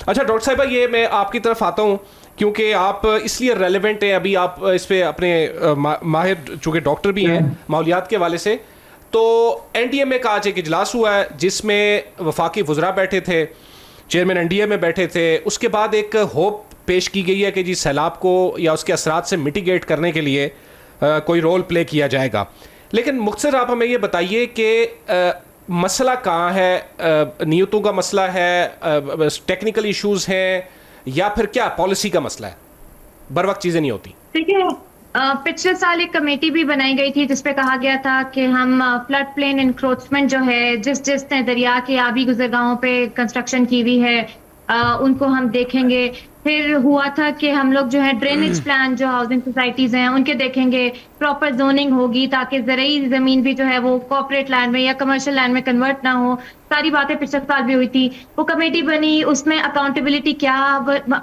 अच्छा डॉक्टर साहिबा, ये मैं आपकी तरफ आता हूँ क्योंकि आप इसलिए रेलेवेंट हैं, अभी आप इस पे अपने माहिर चूंकि डॉक्टर भी हैं माहौलियात के हवाले से। तो NDMA का आज एक इजलास हुआ है जिसमें वफाकी वज़रा बैठे थे, चेयरमैन NDMA बैठे थे। उसके बाद एक होप पेश की गई है कि जी सैलाब को या उसके असरात से मिटिगेट करने के लिए कोई रोल प्ले किया जाएगा। लेकिन मुख्तसर आप हमें ये बताइए कि मसला कहाँ है? नियतों का मसला है, टेक्निकल इश्यूज हैं, या फिर क्या पॉलिसी का मसला है? बर वक्त चीज़ें नहीं होती। देखिए, पिछले साल एक कमेटी भी बनाई गई थी जिसपे कहा गया था कि हम फ्लड प्लेन इंक्रोचमेंट जो है, जिसने दरिया के आबी गुजरगाहों पे कंस्ट्रक्शन की हुई है, उनको हम देखेंगे। फिर हुआ था कि हम लोग जो है ड्रेनेज प्लान जो हाउसिंग सोसाइटीज हैं उनके देखेंगे, प्रॉपर जोनिंग होगी ताकि ज़रूरी ज़मीन भी जो है वो कॉर्पोरेट लैंड में या कमर्शियल लैंड में कन्वर्ट ना हो। सारी बातें पिछले साल भी हुई थी। वो कमेटी बनी, उसमें अकाउंटेबिलिटी क्या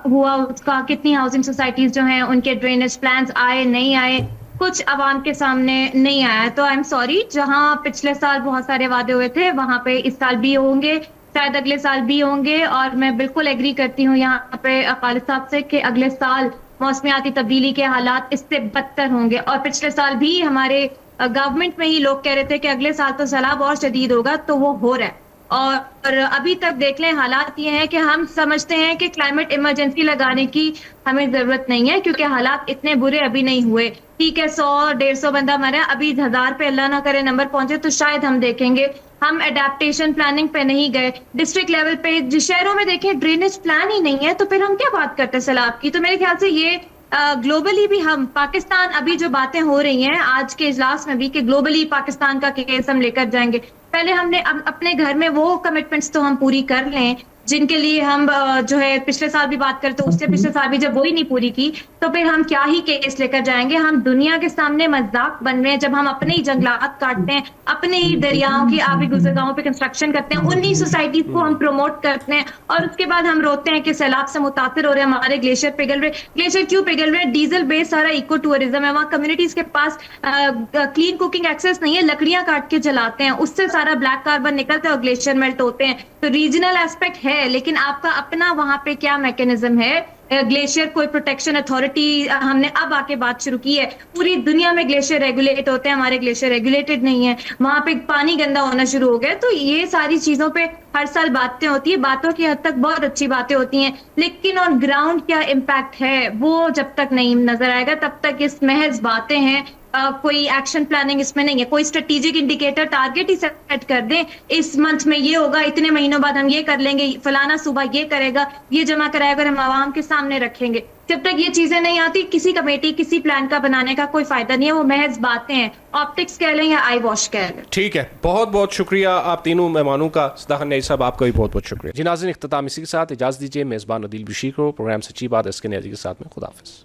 हुआ उसका, कितनी हाउसिंग सोसाइटीज जो हैं उनके ड्रेनेज प्लान्स आए नहीं आए, कुछ आवाम के सामने नहीं आया। तो आई एम सॉरी, जहां पिछले साल बहुत सारे वादे हुए थे वहां पे इस साल भी होंगे, शायद अगले साल भी होंगे। और मैं बिल्कुल एग्री करती हूँ यहाँ पे खालिद साहब से कि अगले साल मौसमियाती तब्दीली के हालात इससे बदतर होंगे। और पिछले साल भी हमारे गवर्नमेंट में ही लोग कह रहे थे कि अगले साल तो सैलाब और शदीद होगा, तो वो हो रहा है। और अभी तक देख लें, हालात ये हैं कि हम समझते हैं कि क्लाइमेट इमरजेंसी लगाने की हमें जरूरत नहीं है क्योंकि हालात इतने बुरे अभी नहीं हुए। ठीक है, 100-150 बंदा मरा, अभी 1000 पे अल्लाह ना करे नंबर पहुंचे तो शायद हम देखेंगे। हम एडेप्टेशन प्लानिंग पे नहीं गए, डिस्ट्रिक्ट लेवल पे शहरों में देखें ड्रेनेज प्लान ही नहीं है, तो फिर हम क्या बात करते हैं सैलाब की? तो मेरे ख्याल से ये ग्लोबली भी हम पाकिस्तान अभी जो बातें हो रही हैं आज के इजलास में भी कि ग्लोबली पाकिस्तान का केस हम लेकर जाएंगे, पहले हमने अपने घर में वो कमिटमेंट्स तो हम पूरी कर लें जिनके लिए हम जो है पिछले साल भी बात करते, उससे पिछले साल भी जब वही नहीं पूरी की तो फिर हम क्या ही केस लेकर जाएंगे? हम दुनिया के सामने मजाक बन रहे हैं जब हम अपने ही जंगलात काटते हैं, अपने ही दरियाओं की आबी गुजरगाहों पे कंस्ट्रक्शन करते हैं, उन्हीं सोसाइटीज को हम प्रमोट करते हैं और उसके बाद हम रोते हैं कि सैलाब से मुतासिर हो रहे हैं, हमारे ग्लेशियर पिघल रहे। ग्लेशियर क्यों पिघल रहे हैं? डीजल बेस्ड सारा इको टूरिज्म है, वहाँ कम्युनिटीज के पास क्लीन कुकिंग एक्सेस नहीं है, लकड़ियां काट के जलाते हैं, उससे सारा ब्लैक कार्बन निकलता है और ग्लेशियर मेल्ट होते हैं। तो रीजनल एस्पेक्ट है, लेकिन आपका अपना वहां पे क्या मैकेनिज्म है? ग्लेशियर कोई प्रोटेक्शन अथॉरिटी हमने अब आके बात शुरू की है। पूरी दुनिया में ग्लेशियर रेगुलेट होते हैं, हमारे ग्लेशियर रेगुलेटेड नहीं है, वहां पे पानी गंदा होना शुरू हो गया। तो ये सारी चीजों पे हर साल बातें होती है, बातों की हद तक बहुत अच्छी बातें होती हैं, लेकिन ऑन ग्राउंड क्या इम्पैक्ट है वो जब तक नहीं नजर आएगा तब तक इस महज बातें हैं। कोई एक्शन प्लानिंग इसमें नहीं है, कोई स्ट्रेटेजिक इंडिकेटर टारगेट ही सेट कर दें, इस मंथ में ये होगा, इतने महीनों बाद हम ये कर लेंगे, फलाना सूबा ये करेगा, ये जमा कराएगा और हम आवाम के सामने रखेंगे। जब तक ये चीजें नहीं आती किसी कमेटी किसी प्लान का बनाने का कोई फायदा नहीं है, वो महज बातें हैं, ऑप्टिक्स कह लें या आई वॉश कह लें। ठीक है, बहुत बहुत शुक्रिया आप तीनों मेहमानों का। सदाकत न्याज़ी साहब आपका भी बहुत बहुत शुक्रिया। जी नाज़रीन, इख्तिताम इसी के साथ इजाज़त दीजिए। मेज़बान अदील बशीर को प्रोग्राम सच्ची बात इसके न्याज़ी के साथ में खुदा हाफ़िज़।